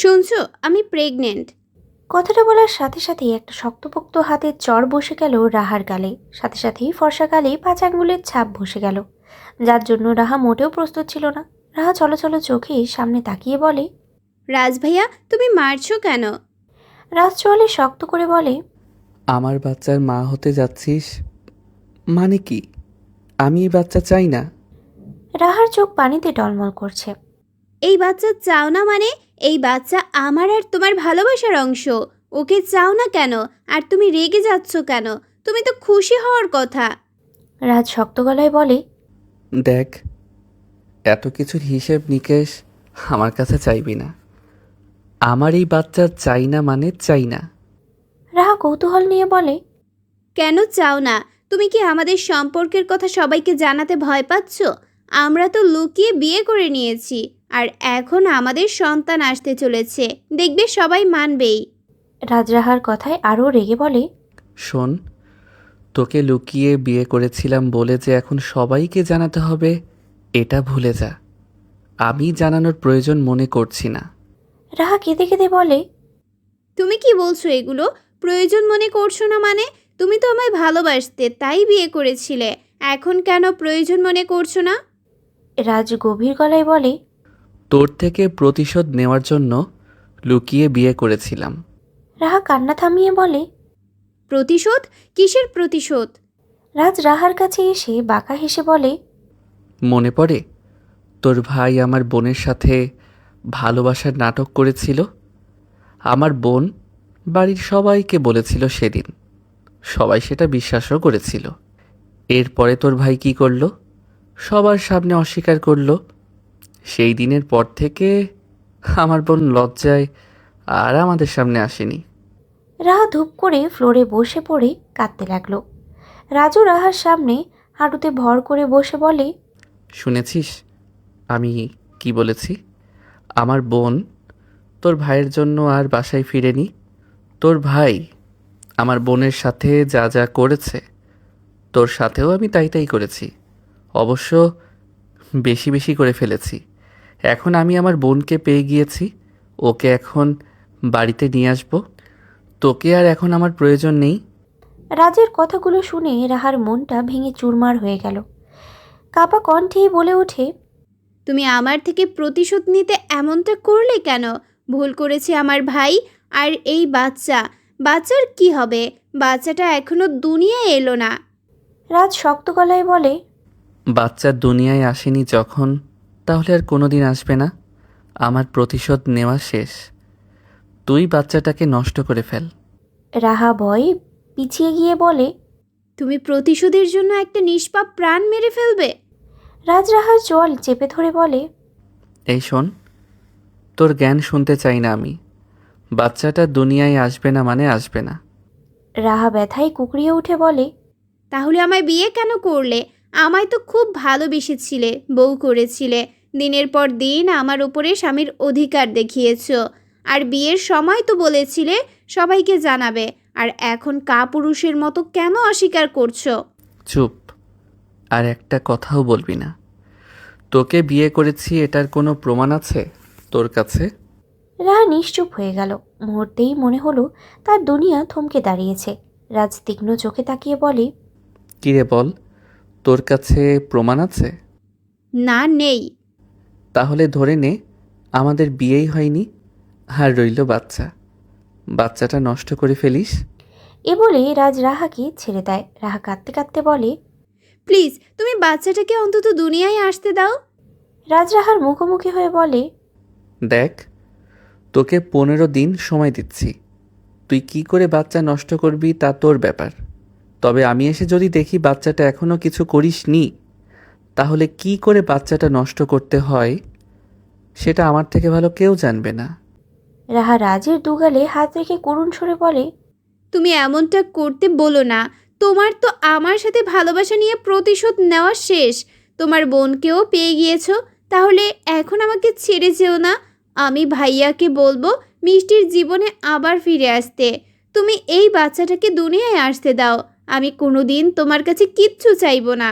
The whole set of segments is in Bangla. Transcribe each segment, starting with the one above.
শুনছো, আমি প্রেগনেন্ট। কথাটা বলার সাথে সাথেই একটা শক্তপোক্ত হাতের চড় বসে গেল রাহার গালে। সাথে সাথেই ফর্সা গালে 5 আঙ্গুলের ছাপ বসে গেল, যার জন্য রাহা মোটেও প্রস্তুত ছিল না। রাহা চলো চোখে সামনে তাকিয়ে বলে, রাজ ভাইয়া, তুমি মারছো কেন? রাজ চোয়ালে শক্ত করে বলে, আমার বাচ্চার মা হতে যাচ্ছিস মানে কি? আমি এই বাচ্চা চাই না। রাহার চোখ পানিতে টলমল করছে। এই বাচ্চা চাও না মানে? এই বাচ্চা আমার আর তোমার ভালোবাসার অংশ। ওকে চাও না কেন? আর তুমি রেগে যাচ্ছ কেন? তুমি তো খুশি হওয়ার কথা। রাজ শক্ত গলায় বলে, দেখ, এত কিছুর হিসেব নিকেশ আমার কাছে চাইবি না। আমার এই বাচ্চা চাই না মানে চাই না। রাহা কৌতূহল নিয়ে বলে, কেন চাও না? তুমি কি আমাদের সম্পর্কের কথা সবাইকে জানাতে ভয় পাচ্ছ? আমরা তো লুকিয়ে বিয়ে করে নিয়েছি, আর এখন আমাদের সন্তান আসতে চলেছে। দেখবে সবাই মানবেই। রাজ রাহার কথায় আরও রেগে বলে, শোন, তোকে লুকিয়ে বিয়ে করেছিলাম বলে যে এখন সবাইকে জানাতে হবে, এটা ভুলে যা। আমি জানানোর প্রয়োজন মনে করছি না। রাহা কেঁদে কেঁদে বলে, তুমি কি বলছো এগুলো? প্রয়োজন মনে করছো না মানে? তুমি তো আমায় ভালোবাসতে, তাই বিয়ে করেছিলে। এখন কেন প্রয়োজন মনে করছো না? রাজ গভীর গলায় বলে, তোর থেকে প্রতিশোধ নেওয়ার জন্য লুকিয়ে বিয়ে করেছিলাম। রাহা কান্না থামিয়ে বলে, প্রতিশোধ? কিসের প্রতিশোধ? রাজ রাহার কাছে এসে বাঁকা হেসে বলে, মনে পড়ে তোর ভাই আমার বোনের সাথে ভালোবাসার নাটক করেছিল? আমার বোন বাড়ির সবাইকে বলেছিল সেদিন। সবাই সেটা বিশ্বাসও করেছিল। এরপরে তোর ভাই কি করলো? সবার সামনে অস্বীকার করলো। সেই দিনের পর থেকে আমার বোন লজ্জায় আর আমাদের সামনে আসেনি। রাহা ধূপ করে ফ্লোরে বসে পড়ে কাঁদতে লাগলো। রাজু রাহার সামনে হাঁটুতে ভর করে বসে বলে, শুনেছিস আমি কি বলেছি? আমার বোন তোর ভাইয়ের জন্য আর বাসায় ফিরেনি। তোর ভাই আমার বোনের সাথে যা যা করেছে, তোর সাথেও আমি তাই তাই করেছি। অবশ্য বেশি বেশি করে ফেলেছি। এখন আমি আমার বোনকে পেয়ে গিয়েছি। ওকে এখন বাড়িতে নিয়ে আসব। তোকে আর এখন আমার প্রয়োজন নেই। রাজের কথাগুলো শুনে রাহার মনটা ভেঙে চুরমার হয়ে গেল। কাপা কণ্ঠেই বলে ওঠে, তুমি আমার থেকে প্রতিশোধ নিতে এমনটা করলে কেন? ভুল করেছে আমার ভাই। আর এই বাচ্চা, বাচ্চার কি হবে? বাচ্চাটা এখনো দুনিয়ায় এলো না। রাজ শক্ত গলায় বলে, বাচ্চা দুনিয়ায় আসেনি যখন, তাহলে আর কোনোদিন আসবে না। আমার প্রতিশোধ নেওয়া শেষ। তুই বাচ্চাটাকে নষ্ট করে ফেল। রাহা ভয়ে পিছিয়ে গিয়ে বলে, তুমি প্রতিশোধের জন্য একটা নিষ্পাপ প্রাণ মেরে ফেলবে? রাজ রাহার চোয়াল চেপে ধরে বলে, এই শোন, তোর জ্ঞান শুনতে চাই না আমি। বাচ্চাটা দুনিয়ায় আসবে না মানে আসবে না। রাহা ব্যথায় কুকড়িয়ে উঠে বলে, তাহলে আমায় বিয়ে কেন করলে? আমায় তো খুব ভালোবেসেছিলে, বউ করেছিলে। দিনের পর দিন আমার উপরে স্বামীর অধিকার দেখিয়েছো। আর বিয়ের সময় তো বলেছিলে সবাইকে জানাবে। আর এখন কাপুরুষের মতো কেন অস্বীকার করছো? চুপ, আর একটা কথাও বলবি না। তোকে বিয়ে করেছি এটার কোনো প্রমাণ আছে তোর কাছে? রাহা নিশ্চুপ হয়ে গেল। মুহূর্তেই মনে হলো তার দুনিয়া থমকে দাঁড়িয়েছে। রাজ তীক্ষ্ণ চোখে তাকিয়ে বলে, কিরে বল, তোর কাছে প্রমাণ আছে? না, নেই। তাহলে ধরে নে আমাদের বিয়েই হয়নি, আর রইল বাচ্চা। বাচ্চাটা নষ্ট করে ফেলিস। এ বলে রাজ রাহাকে ছেড়ে দেয়। রাহা কাঁদতে কাঁদতে বলে, প্লিজ, তুমি বাচ্চাটাকে অন্তত দুনিয়ায় আসতে দাও। রাজ রাহার মুখোমুখি হয়ে বলে, দেখ, তোকে 15 দিন সময় দিচ্ছি। তুই কি করে বাচ্চা নষ্ট করবি তা তোর ব্যাপার। তবে আমি এসে যদি দেখি বাচ্চাটা এখনও কিছু করিসনি, তাহলে কি করে বাচ্চাটা নষ্ট করতে হয় সেটা আমার থেকে ভালো কেউ জানবে না। রাহা রাজের দুগালে হাত রেখে করুণ স্বরে বলে, তুমি এমনটা করতে বলো না। তোমার তো আমার সাথে ভালোবাসা নিয়ে প্রতিশোধ নেওয়া শেষ। তোমার বোনকেও পেয়ে গিয়েছো। তাহলে এখন আমাকে ছেড়ে যেও না। আমি ভাইয়াকে বলবো মিষ্টির জীবনে আবার ফিরে আসতে। তুমি এই বাচ্চাটাকে দুনিয়ায় আসতে দাও। আমি কোনোদিন তোমার কাছে কিচ্ছু চাইবো না।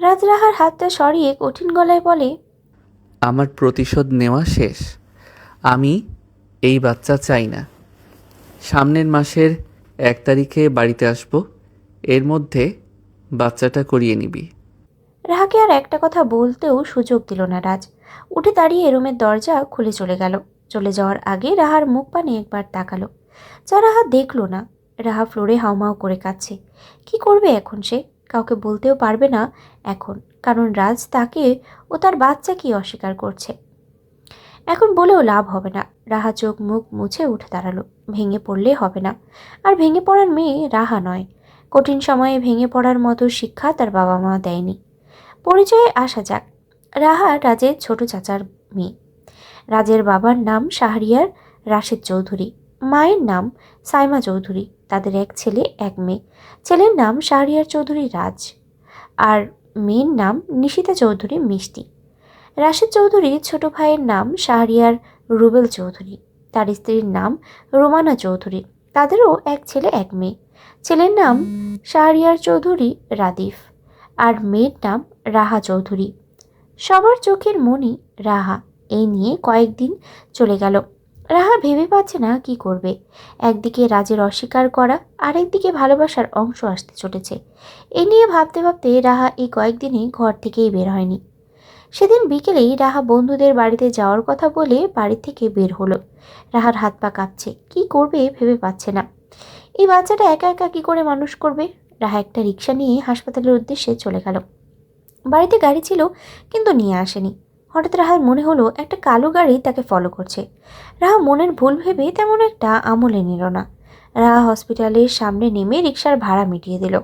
রাজ রাহার হাতটা সরিয়ে কঠিন গলায় বলে, আমার প্রতিশোধ নেওয়া শেষ। আমি এই বাচ্চা চাই না। সামনের মাসের 1 তারিখে বাড়িতে আসবো, এর মধ্যে বাচ্চাটা করিয়ে নিবি। রাহাকে আর একটা কথা বলতেও সুযোগ দিল না রাজ। উঠে দাঁড়িয়ে রুমের দরজা খুলে চলে গেল। চলে যাওয়ার আগে রাহার মুখ পানে একবার তাকালো, যা রাহা দেখলো না। রাহা ফ্লোরে হাউমাউ করে কাঁদছে। কি করবে এখন সে? কাউকে বলতেও পারবে না এখন, কারণ রাজ তাকে ও তার বাচ্চাকে অস্বীকার করছে। এখন বলেও লাভ হবে না। রাহা চোখ মুখ মুছে উঠে দাঁড়ালো। ভেঙে পড়লে হবে না। আর ভেঙে পড়ার মেয়ে রাহা নয়। কঠিন সময়ে ভেঙে পড়ার মতো শিক্ষা তার বাবা মা দেয়নি। পরিচয়ে আসা যাক। রাহা রাজের ছোট চাচার মেয়ে। রাজের বাবার নাম শাহরিয়ার রাশেদ চৌধুরী, মায়ের নাম সাইমা চৌধুরী। তাদের এক ছেলে এক মেয়ে। ছেলের নাম শাহরিয়ার চৌধুরী রাজ, আর মেয়ের নাম নিশিতা চৌধুরী মিষ্টি। রাশেদ চৌধুরীর ছোট ভাইয়ের নাম শাহরিয়ার রুবেল চৌধুরী, তার স্ত্রীর নাম রোমানা চৌধুরী। তাদেরও এক ছেলে এক মেয়ে। ছেলের নাম শাহরিয়ার চৌধুরী রাদিফ, আর মেয়ের নাম রাহা চৌধুরী। সবার চোখের মনি রাহা। এই নিয়ে কয়েকদিন চলে গেল। রাহা ভেবে পাচ্ছে না কি করবে। একদিকে রাজের অস্বীকার করা, আরেকদিকে ভালোবাসার অংশ আসতে চলেছে। এ নিয়ে ভাবতে ভাবতে রাহা এই কয়েকদিনে ঘর থেকেই বের হয়নি। সেদিন বিকেলেই রাহা বন্ধুদের বাড়িতে যাওয়ার কথা বলে বাড়ি থেকে বের হলো। রাহার হাত পা কাঁপছে, কি করবে ভেবে পাচ্ছে না। এই বাচ্চাটা একা একা কি করে মানুষ করবে? রাহা একটা রিক্সা নিয়ে হাসপাতালের উদ্দেশ্যে চলে গেল। বাড়িতে গাড়ি ছিল, কিন্তু নিয়ে আসেনি। হঠাৎ রাহার মনে হলো একটা কালো গাড়ি তাকে ফলো করছে। রাহা মনের ভুল ভেবে তেমন একটা আমলে নিল না। রাহা হসপিটালের সামনে নেমে রিক্সার ভাড়া মিটিয়ে দিল।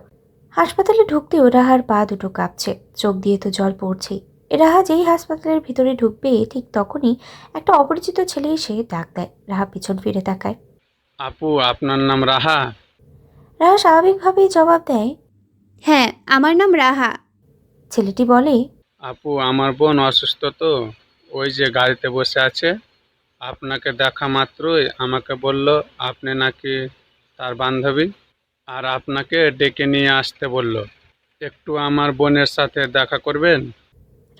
হাসপাতালে ঢুকতেও রাহার পা দুটো কাঁপছে, চোখ দিয়ে তো জল পড়ছেই। রাহা যেই হাসপাতালের ভিতরে ঢুকবে ঠিক তখনই একটা অপরিচিত ছেলে এসে ডাক দেয়। রাহা পিছন ফিরে তাকায়। আপু, আপনার নাম রাহা? রাহা স্বাভাবিকভাবেই জবাব দেয়। হ্যাঁ, আমার নাম রাহা। ছেলেটি বলে, আপু, আমার বোন অসুস্থ তো, ওই যে গাড়িতে বসে আছে। আপনাকে দেখা মাত্রই আমাকে বলল আপনি নাকি তার বান্ধবী, আর আপনাকে ডেকে নিয়ে আসতে বলল। একটু আমার বোনের সাথে দেখা করবেন?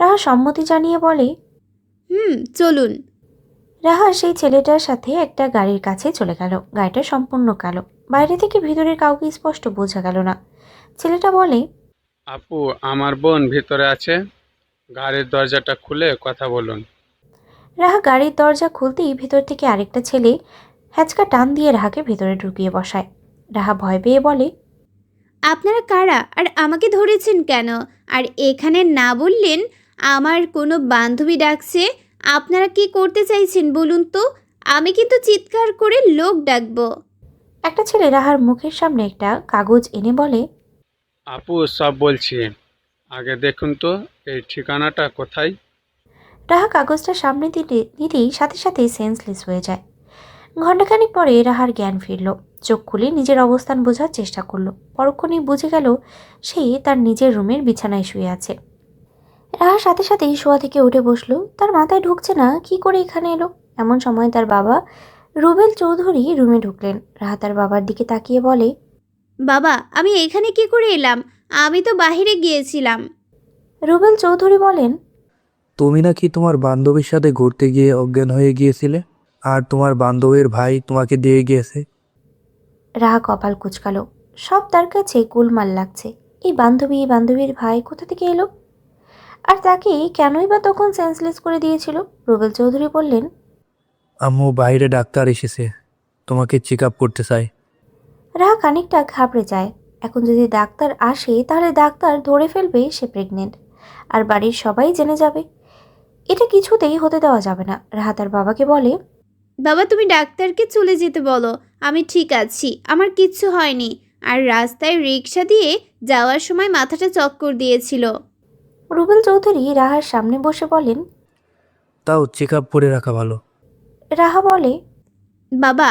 রাহা সম্মতি জানিয়ে বলে। চলুন। রাহা সেই ছেলেটার সাথে একটা গাড়ির কাছে চলে গেল। গাড়িটা সম্পূর্ণ কালো, বাইরে থেকে ভিতরের কাউকে স্পষ্ট বোঝা গেল না। ছেলেটা বলে, আপু, আমার বোন ভিতরে আছে, গাড়ির দরজাটা খুলে কথা বলুন। রাহা গাড়ির দরজা খুলতেই ভিতর থেকে আরেকটা ছেলে হ্যাচকা টান দিয়ে রাহাকে ভেতরে ঢুকিয়ে বসায়। রাহা ভয় পেয়ে বলে, আপনারা কারা আর আমাকে ধরেছেন কেন? আর এখানে না বললেন আমার কোনো বান্ধবী ডাকছে। আপনারা কি করতে চাইছেন বলুন তো? আমি কিন্তু চিৎকার করে লোক ডাকবো। একটা ছেলে রাহার মুখের সামনে একটা কাগজ এনে বলে, আপু, সব বলছি, আগে দেখুন তো এই ঠিকানাটা কোথায়। রাহা কাগজটা সামনে নিতেই সাথে সাথে সেন্সলেস হয়ে যায়। ঘণ্টাখানিক পরে রাহার জ্ঞান ফিরল। চোখ খুলে নিজের অবস্থান বোঝার চেষ্টা করলো। পরক্ষণেই বুঝে গেল সে তার নিজের রুমের বিছানায় শুয়ে আছে। রাহা সাথে সাথেই শোয়া থেকে উঠে বসলো। তার মাথায় ঢুকছে না কি করে এখানে এলো। এমন সময় তার বাবা রুবেল চৌধুরী রুমে ঢুকলেন। রাহা তার বাবার দিকে তাকিয়ে বলে, বাবা, আমি এখানে কি করে এলাম? আমি তো বাইরে গিয়েছিলাম। রুবেল চৌধুরী বলেন, তুমি নাকি তোমার বান্ধবীর সাথে ঘুরতে গিয়ে অজ্ঞান হয়ে গিয়েছিলে, আর তোমার বান্ধবীর ভাই তোমাকে দিয়ে গিয়েছে। রাহা কপাল কুঁচকালো। সব তার কাছে গোলমাল লাগছে। এই বান্ধবীর ভাই কোথা থেকে এলো? আর তাকে কেনই বা তখন সেন্সলেস করে দিয়েছিল? রুবেল চৌধুরী বললেন, আম্মু বাইরে ডাক্তার এসেছে, তোমাকে চেক আপ করতে চাই। রাহা খানিকটা ঘাবড়ে যায়। এখন যদি ডাক্তার আসে তাহলে ডাক্তার ধরে ফেলবে সে প্রেগনেন্ট, আর বাড়ির সবাই জেনে যাবে। এটা কিছুতেই হতে দেওয়া যাবে না। রাহা তার বাবাকে বলে, বাবা, তুমি ডাক্তারকে চলে যেতে বলো। আমি ঠিক আছি, আমার কিচ্ছু হয়নি। আর রাস্তায় রিক্সা দিয়ে যাওয়ার সময় মাথাটা চক্কর দিয়েছিল। রুবেল চৌধুরী রাহার সামনে বসে বলেন। তাও চেক আপ করে রাখা ভালো। রাহা বলে, বাবা,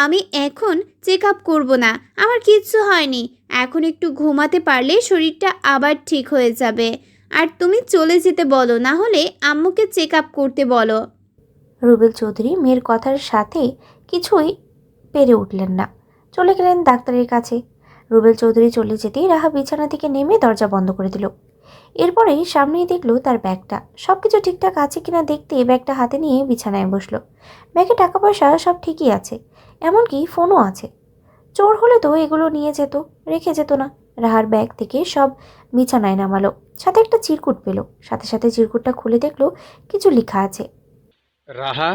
আমি এখন চেক আপ করবো না, আমার কিচ্ছু হয়নি। এখন একটু ঘুমাতে পারলে শরীরটা আবার ঠিক হয়ে যাবে। আর তুমি চলে যেতে বলো, না হলে আম্মুকে চেক আপ করতে বলো। রুবেল চৌধুরী মেয়ের কথার সাথে কিছুই পেরে উঠলেন না, চলে গেলেন ডাক্তারের কাছে। রুবেল চৌধুরী চলে যেতেই রাহা বিছানা থেকে নেমে দরজা বন্ধ করে দিল। এরপরেই সামনেই দেখলো তার ব্যাগটা। সব কিছু ঠিকঠাক আছে কিনা দেখতে ব্যাগটা হাতে নিয়ে বিছানায় বসলো। ব্যাগে টাকা পয়সা সব ঠিকই আছে, এমনকি ফোনও আছে। চোর হলে তো এগুলো নিয়ে যেত, রেখে যেত না। রাহার ব্যাগ থেকে সব বিছানায় নামালো, সাথে একটা চিরকুট পেল। সাথে সাথে চিরকুটটা খুলে দেখলো কিছু লেখা আছে। রাহা,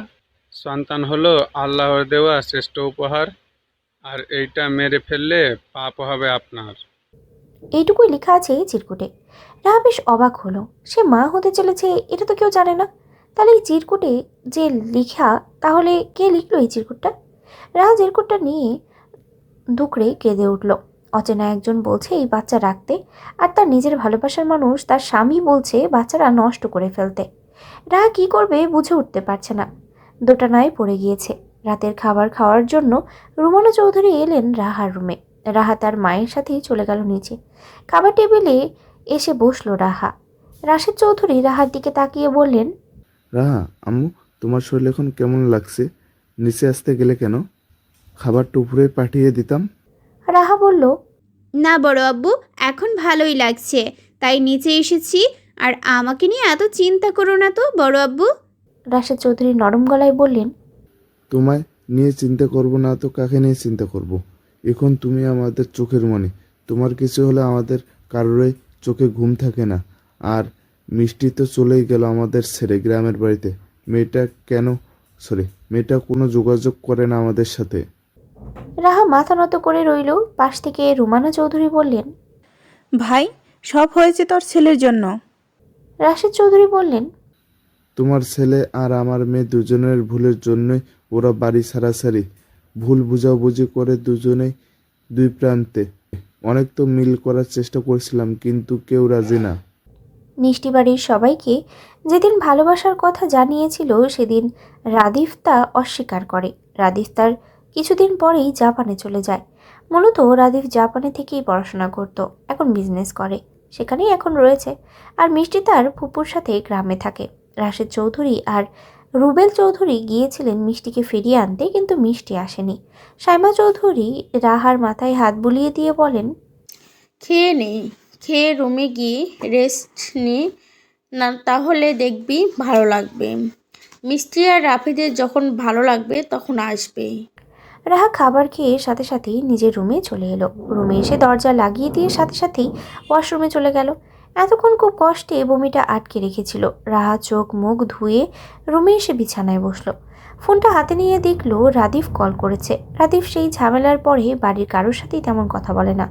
সন্তান হলো আল্লাহর দেওয়া শ্রেষ্ঠ উপহার, আর এইটা মেরে ফেললে পাপ হবে আপনার। এইটুকুই লেখা আছে এই চিরকুটে। রাহা বেশ অবাক হলো, সে মা হতে চলেছে এটা তো কেউ জানে না। তাহলে এই চিরকুটে যে লেখা, তাহলে কে লিখলো এই চিরকুটটা? রাহা চিরকুটটা নিয়ে দুকড়ে কেঁদে উঠল। অচেনা একজন বলছে এই বাচ্চা রাখতে, আর তার নিজের ভালোবাসার মানুষ তার স্বামী বলছে বাচ্চারা নষ্ট করে ফেলতে। রাহা কি করবে বুঝে উঠতে পারছে না, দোটানায় পড়ে গিয়েছে। রাতের খাবার খাওয়ার জন্য রুমানা চৌধুরী এলেন রাহার রুমে। রাহা তার মায়ের সাথেই চলে গেল নিচে। খাবার টেবিলে এসে বসলো রাহা। রাশেদ চৌধুরী রাহার দিকে তাকিয়ে বললেন, রাহা, আম্মু, তোমার শরীর এখন কেমন লাগছে? নিচে আসতে গেলে কেন? খাবারটা উপরে পাঠিয়ে দিতাম। রাহা বলল, না বড় আব্বু, এখন ভালোই লাগছে, তাই নিচে এসেছি। আর আমাকে নিয়ে এত চিন্তা করো না তো বড় আব্বু। রাশেদ চৌধুরী নরম গলায় বললেন, তোমায় নিয়ে চিন্তা করব না তো কাকে নিয়ে চিন্তা করব? এখন তুমি আমাদের চোখের মণি। তোমার কিছু হলে আমাদের কারোরই চোখে ঘুম থাকে না। আর মিষ্টি তো চলেই গেল আমাদের ছেড়ে গ্রামের বাড়িতে। মেয়েটা কোনো যোগাযোগ করে না আমাদের সাথে। রাহা মাথা নত করে রইল। পাশ থেকে রুমানা চৌধুরী বললেন, ভাই, সব হয়েছে তোর ছেলের জন্য। রাশেদ চৌধুরী বললেন, তোমার ছেলে আর আমার মেয়ে দুজনের ভুলের জন্যই ওরা বাড়ি ছাড়াছাড়ি, ভুল বুঝাবুঝি করে দুজনেই দুই প্রান্তে। অনেক তো মিল করার চেষ্টা করেছিলাম, কিন্তু কেউ রাজি না। মিষ্টি বাড়ির সবাইকে যেদিন ভালোবাসার কথা জানিয়েছিল সেদিন রাদিফ তা অস্বীকার করে। রাদিফ তার কিছুদিন পরেই জাপানে চলে যায়। মূলত রাদিফ জাপানে থেকেই পড়াশোনা করত, এখন বিজনেস করে, সেখানেই এখন রয়েছে। আর মিষ্টি তার ফুপুর সাথে গ্রামে থাকে। রাশেদ চৌধুরী আর রুবেল চৌধুরী গিয়েছিলেন মিষ্টিকে ফিরিয়ে আনতে, কিন্তু মিষ্টি আসেনি। সাইমা চৌধুরী রাহার মাথায় হাত বুলিয়ে দিয়ে বলেন, খেয়ে নে, খেয়ে রুমে গিয়ে রেস্ট নে, না তাহলে দেখবি ভালো লাগবে। মিষ্টি আর রাফিদের যখন ভালো লাগবে তখন আসবে। রাহা খাবার খেয়ে সাথে সাথেই নিজের রুমে চলে এলো। রুমে এসে দরজা লাগিয়ে দিয়ে সাথে সাথেই ওয়াশরুমে চলে গেল। এতক্ষণ খুব কষ্টে বমিটা আটকে রেখেছিল। রাহা চোখ মুখ ধুয়ে রুমে এসে বিছানায় বসলো। ফোনটা হাতে নিয়ে দেখলো রাদিফ কল করেছে। রাদিফ সেই ঝামেলার পরে বাড়ির কারোর সাথেই তেমন কথা বলে না,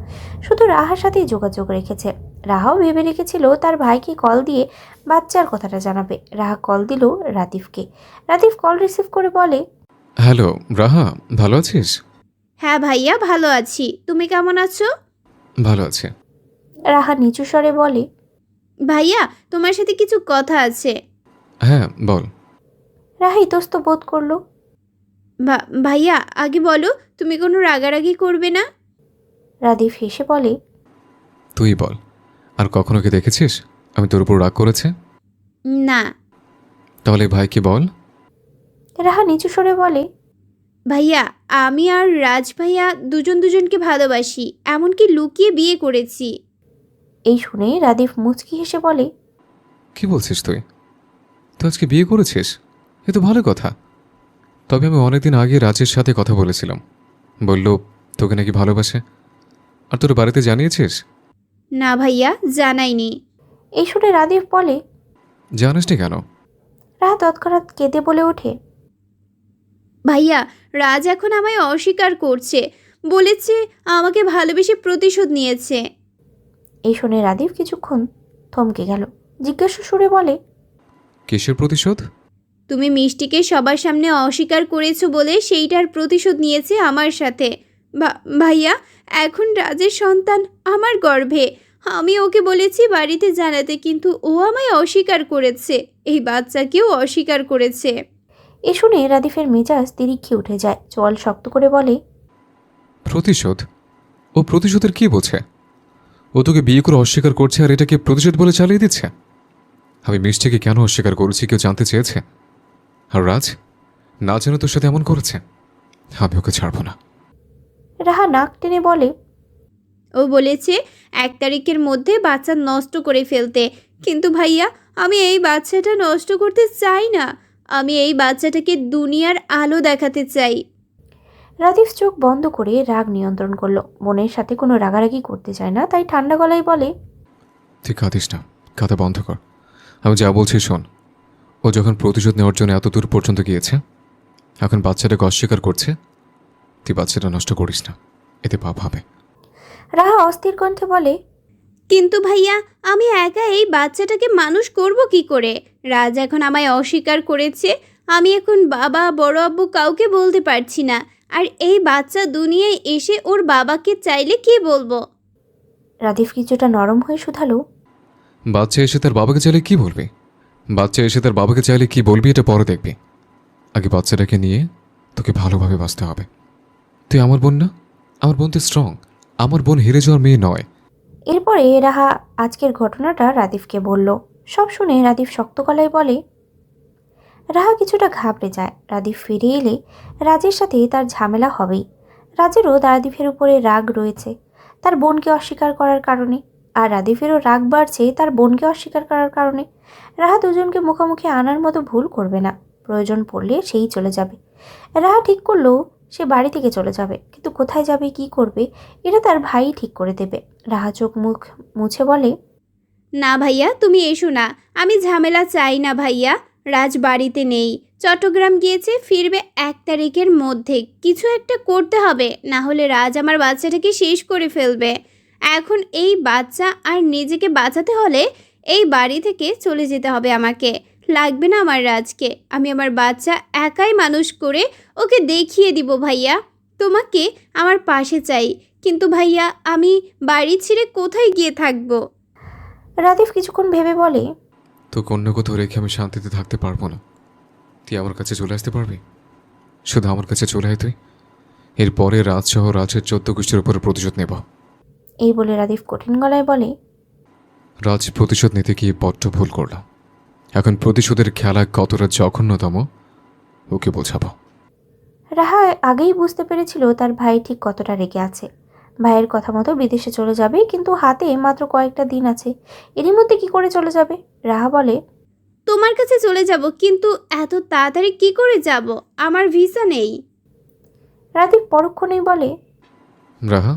শুধু রাহার সাথেই যোগাযোগ রেখেছে। রাহাও ভেবে রেখেছিল তার ভাইকে কল দিয়ে বাচ্চার কথাটা জানাবে। রাহা কল দিল রাদিফকে। রাদিফ কল রিসিভ করে বলে, হ্যালো রাহা, ভালো আছিস? হ্যাঁ ভাইয়া, ভালো আছি। তুমি কেমন আছো? ভালো আছে। রাহা নিচু স্বরে বলে, ভাইয়া, তোমার সাথে কিছু কথা আছে। হ্যাঁ বল। রাহা ইতস্ত বোধ করলো। ভাইয়া, আগে বলো, তুমি কোনো রাগারাগি করবে না? রাদিফ হেসে বলে, তুই বল, আর কখনো কি দেখেছিস আমি তোর উপর রাগ করেছে? না। তাহলে ভাইকে বল। রাহা নিচু স্বরে বলে, ভাইয়া, আমি আর রাজ ভাইয়া দুজনকে ভালোবাসি, এমনকি লুকিয়ে বিয়ে করেছি। এই শুনে রাদিফ মুচকি হেসে বলে, কি বলছিস তুই? তুই আজকে বিয়ে করেছিস? এ তো ভালো কথা। তবে আমি অনেকদিন আগে রাজের সাথে কথা বলেছিলাম, বলল তোকে নাকি ভালোবাসে। আর তোর বাড়িতে জানিয়েছিস? না ভাইয়া, জানাইনি। এই শুনে রাদিফ বলে, জানিসনি কেন? রাহা তৎক্ষণাৎ কেঁদে বলে ওঠে, ভাইয়া, রাজ এখন আমায় অস্বীকার করছে, বলেছে আমাকে ভালোবেসে প্রতিশোধ নিয়েছে। এই শুনে রাদিফ কিছুক্ষণ থমকে গেল। জিজ্ঞাসা সুরে বলে, কিসের প্রতিশোধ? তুমি মিষ্টিকে সবার সামনে অস্বীকার করেছো বলে সেইটার প্রতিশোধ নিয়েছে আমার সাথে। ভাইয়া, এখন রাজের সন্তান আমার গর্ভে। আমি ওকে বলেছি বাড়িতে জানাতে, কিন্তু ও আমায় অস্বীকার করেছে, এই বাচ্চাকেও অস্বীকার করেছে। এ শুনে রাদিফের মেজাজ তিরিক্ষি উঠে যায়। চোয়াল শক্ত করে বলে, প্রতিশোধ? ও প্রতিশোধের কি বোঝে? ও তোকে বিয়ে করে অস্বীকার করছে আর এটাকে প্রতিশোধ বলে চালিয়ে দিচ্ছে। আমি মিষ্টিকে কেন অস্বীকার করেছি কেউ জানতে চেয়েছে? আর রাজ না যেন তোর সাথে এমন করেছে, আমি ওকে ছাড়বো না। রাহা নাক টেনে বলে, ও বলেছে 1 তারিখের মধ্যে বাচ্চা নষ্ট করে ফেলতে। কিন্তু ভাইয়া, আমি এই বাচ্চাটা নষ্ট করতে চাই না। আমি এই বাচ্চাটাকে দুনিয়ার আলো দেখাতে চাই। রাদিফ চোখ বন্ধ করে রাগ নিয়ন্ত্রণ করলো। বোনের সাথে কোনো রাগারাগি করতে চায় না, তাই ঠান্ডা গলায় বলে, তুই কাঁদিস না, কাঁদা বন্ধ কর। আমি যা বলছি শোন। ও যখন প্রতিশোধ নেওয়ার জন্য এত দূর পর্যন্ত গিয়েছে, এখন বাচ্চাটাকে অস্বীকার করছে। তুই বাচ্চাটা নষ্ট করিস না, এতে পাপ হবে। রাহা অস্থির কণ্ঠে বলে, কিন্তু ভাইয়া, আমি একা এই বাচ্চাটাকে মানুষ করব কি করে? রাজ এখন আমায় অস্বীকার করেছে। আমি এখন বাবা, বড় আব্বু কাউকে বলতে পারছি না। আর এই বাচ্চা দুনিয়ায় এসে ওর বাবাকে চাইলে কি বলবো? রাদিফ কিছুটা নরম হয়ে শুধালো, বাচ্চা এসে তার বাবাকে চাইলে কি বলবি? বাচ্চা এসে তার বাবাকে চাইলে কি বলবি এটা পরে দেখবি। আগে বাচ্চাটাকে নিয়ে তোকে ভালোভাবে বাঁচতে হবে। তুই আমার বোন না? আমার বোন তো স্ট্রং। আমার বোন হেরে যাওয়ার মেয়ে নয়। এরপরে রাহা আজকের ঘটনাটা রাদিফকে বলল। সব শুনে রাদিফ শক্ত গলায় বলে, রাহা কিছুটা ঘাবড়ে যায়। রাদিফ ফিরে এলে রাজের সাথে তার ঝামেলা হবেই। রাজেরও রাদিফের উপরে রাগ রয়েছে তার বোনকে অস্বীকার করার কারণে, আর রাদিফেরও রাগ বাড়ছে তার বোনকে অস্বীকার করার কারণে। রাহা দুজনকে মুখোমুখি আনার মতো ভুল করবে না, প্রয়োজন পড়লে সেই চলে যাবে। রাহা ঠিক করলো সে বাড়ি থেকে চলে যাবে, কিন্তু কোথায় যাবে, কি করবে, এটা তার ভাই ঠিক করে দেবে। রাহা চোখ মুখ মুছে বলে, না ভাইয়া, তুমি এসো না। আমি ঝামেলা চাই না ভাইয়া। রাজ বাড়িতে নেই, চট্টগ্রাম গিয়েছে, ফিরবে 1 তারিখের মধ্যে। কিছু একটা করতে হবে, না হলে রাজ আমার বাচ্চাটাকে শেষ করে ফেলবে। এখন এই বাচ্চা আর নিজেকে বাঁচাতে হলে এই বাড়ি থেকে চলে যেতে হবে আমাকে। লাগবে না আমার রাজকে। আমি আমার বাচ্চা একাই মানুষ করে ওকে দেখিয়ে দিব ভাইয়া। তোমাকে আমার পাশে চাই। কিন্তু ভাইয়া, আমি বাড়ি ছেড়ে কোথায় গিয়ে থাকবো? রাদিফ কিছুক্ষণ ভেবে বলে, তো অন্য কোথাও রেখে আমি শান্তিতে থাকতে পারবো না। তুই আমার কাছে চলে আসতে পারবি? শুধু আমার কাছে চলে আয় তুই। এরপরে রাজসহ রাজের 14 গোষ্ঠীর উপরে প্রতিশোধ নেব। এই বলে রাদিফ কঠিন গলায় বলে, রাজ প্রতিশোধ নিতে গিয়ে বড্ড ভুল করলাম। এখন প্রতিশোধের খেলা কতটা জঘন্যতম ওকে বোঝাবো। রাহা আগেই বুঝতে পেরেছিল তার ভাই ঠিক কতটা রেগে আছে। ভাইয়ের কথা মতো বিদেশে চলে যাবে, কিন্তু হাতে মাত্র কয়েকটা দিন আছে। এরই মধ্যে কি করে চলে যাবে? রাহা বলে, তোমার কাছে চলে যাব, কিন্তু এত তাড়াতাড়ি কি করে যাব? আমার ভিসা নেই। রাদিফ পরক্ষণেই বলে, রাহা,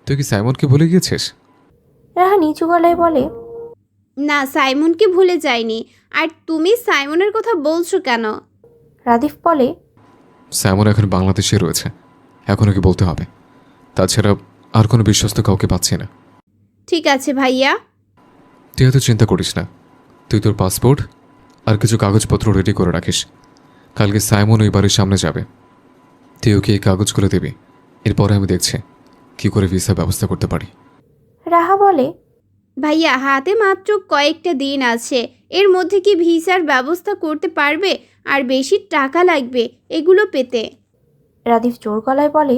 তুই কি সাইমনকে ভুলে গিয়েছিস? রাহা নিচু গলায় বলে, না, সাইমনকে ভুলে যাইনি। আর তুমি সাইমনের কথা বলছো কেন? রাদিফ বলে, সাইমন এখন বাংলাদেশে রয়েছে, এখন ওকে বলতে হবে। তাছাড়া আর কোনো বিশ্বস্ত কাউকে পাচ্ছি না। ঠিক আছে ভাইয়া। তুই এত চিন্তা করিস না। তুই তোর পাসপোর্ট আর কিছু কাগজপত্র রেডি করে রাখিস। কালকে সাইমন ওই বাড়ির সামনে যাবে। তুই ওকে এই কাগজগুলো দিবি। এরপরে আমি দেখছি কি করে ভিসা ব্যবস্থা করতে পারি। রাহা বলে, ভাইয়া, হাতে মাত্র কয়েকটা দিন আছে। এর মধ্যে কি ভিসার ব্যবস্থা করতে পারবে? আর বেশি টাকা লাগবে এগুলো পেতে। রাদিফ জোর গলায় বলে,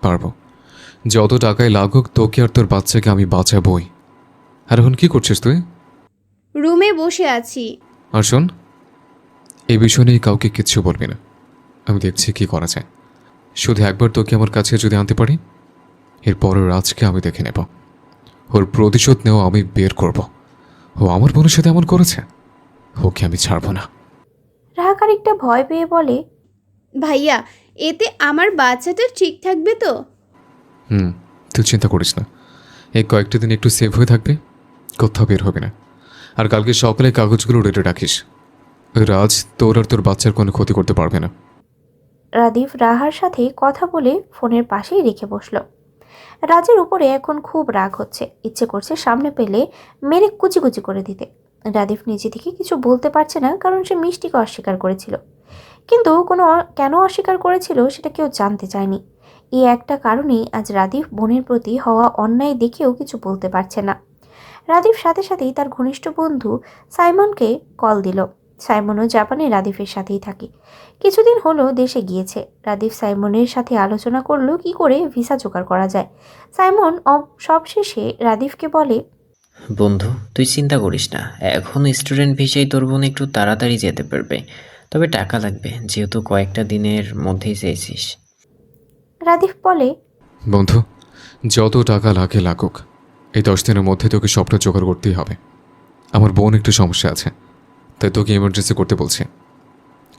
পারবো। যত টাকায় লাগুক তোকে আর তোর বাচ্চাকে আমি বাঁচাবই। আর এখন কি করছিস তুই? রুমে বসে আছি। আর শোন, এই বিষয় নিয়ে কাউকে কিচ্ছু বলবি না। আমি দেখছি কি করা যায়। শুধু একবার তোকে আমার কাছে যদি আনতে পারি, এরপরের রাজকে আমি দেখে নেব। ওর প্রতিশোধ নেওয়া আমি বের করব। ও আমার বোনের সাথে এমন করেছে, ওকে আমি ছাড়বো না। রাহা খানিকটা ভয় পেয়ে বলে, ভাইয়া, এতে আমার বাচ্চাটা ঠিক থাকবে তো? তুই চিন্তা করিস না। এই কয়েকটা দিন একটু সেভ হয়ে থাকবে, কোথাও বের হবে না। আর কালকে সকালে কাগজগুলো রেডি রাখিস। রাজ তোর আর তোর বাচ্চার কোনো ক্ষতি করতে পারবে না। রাদিফ রাহার সাথে কথা বলে ফোনের পাশেই রেখে বসলো। রাজের উপরে এখন খুব রাগ হচ্ছে, ইচ্ছে করছে সামনে পেলে মেরে কুচি কুচি করে দিতে। রাদিফ নিজে থেকে কিছু বলতে পারছে না, কারণ সে মিষ্টিকে অস্বীকার করেছিল। কিন্তু কেন অস্বীকার করেছিল সেটা কেউ জানতে চায়নি। এই একটা কারণেই আজ রাদিফ বোনের প্রতি হওয়া অন্যায় দেখেও কিছু বলতে পারছে না। রাদিফ সাথে সাথেই তার ঘনিষ্ঠ বন্ধু সাইমনকে কল দিল। সাইমনও জাপানে রাদিফের সাথেই থাকে। কিছুদিন হলো দেশে গিয়েছে। রাদিফ সাইমনের সাথে আলোচনা করলো কি করে ভিসা জোগাড় করা যায়। সাইমন সবশেষে রাদিফকে বলে, বন্ধু, তুই চিন্তা করিস না। এখন স্টুডেন্ট ভিসায় তোর বোন একটু তাড়াতাড়ি যেতে পারবে, তবে টাকা লাগবে, যেহেতু কয়েকটা দিনের মধ্যেই চেয়েছিস। রাদিফ বলে, বন্ধু, যত টাকা লাগে লাগুক, এই 10 দিনের মধ্যে তোকে সবটা জোগাড় করতেই হবে। আমার বোন একটু সমস্যা আছে, তাই তোকে ইমার্জেন্সি করতে বলছি।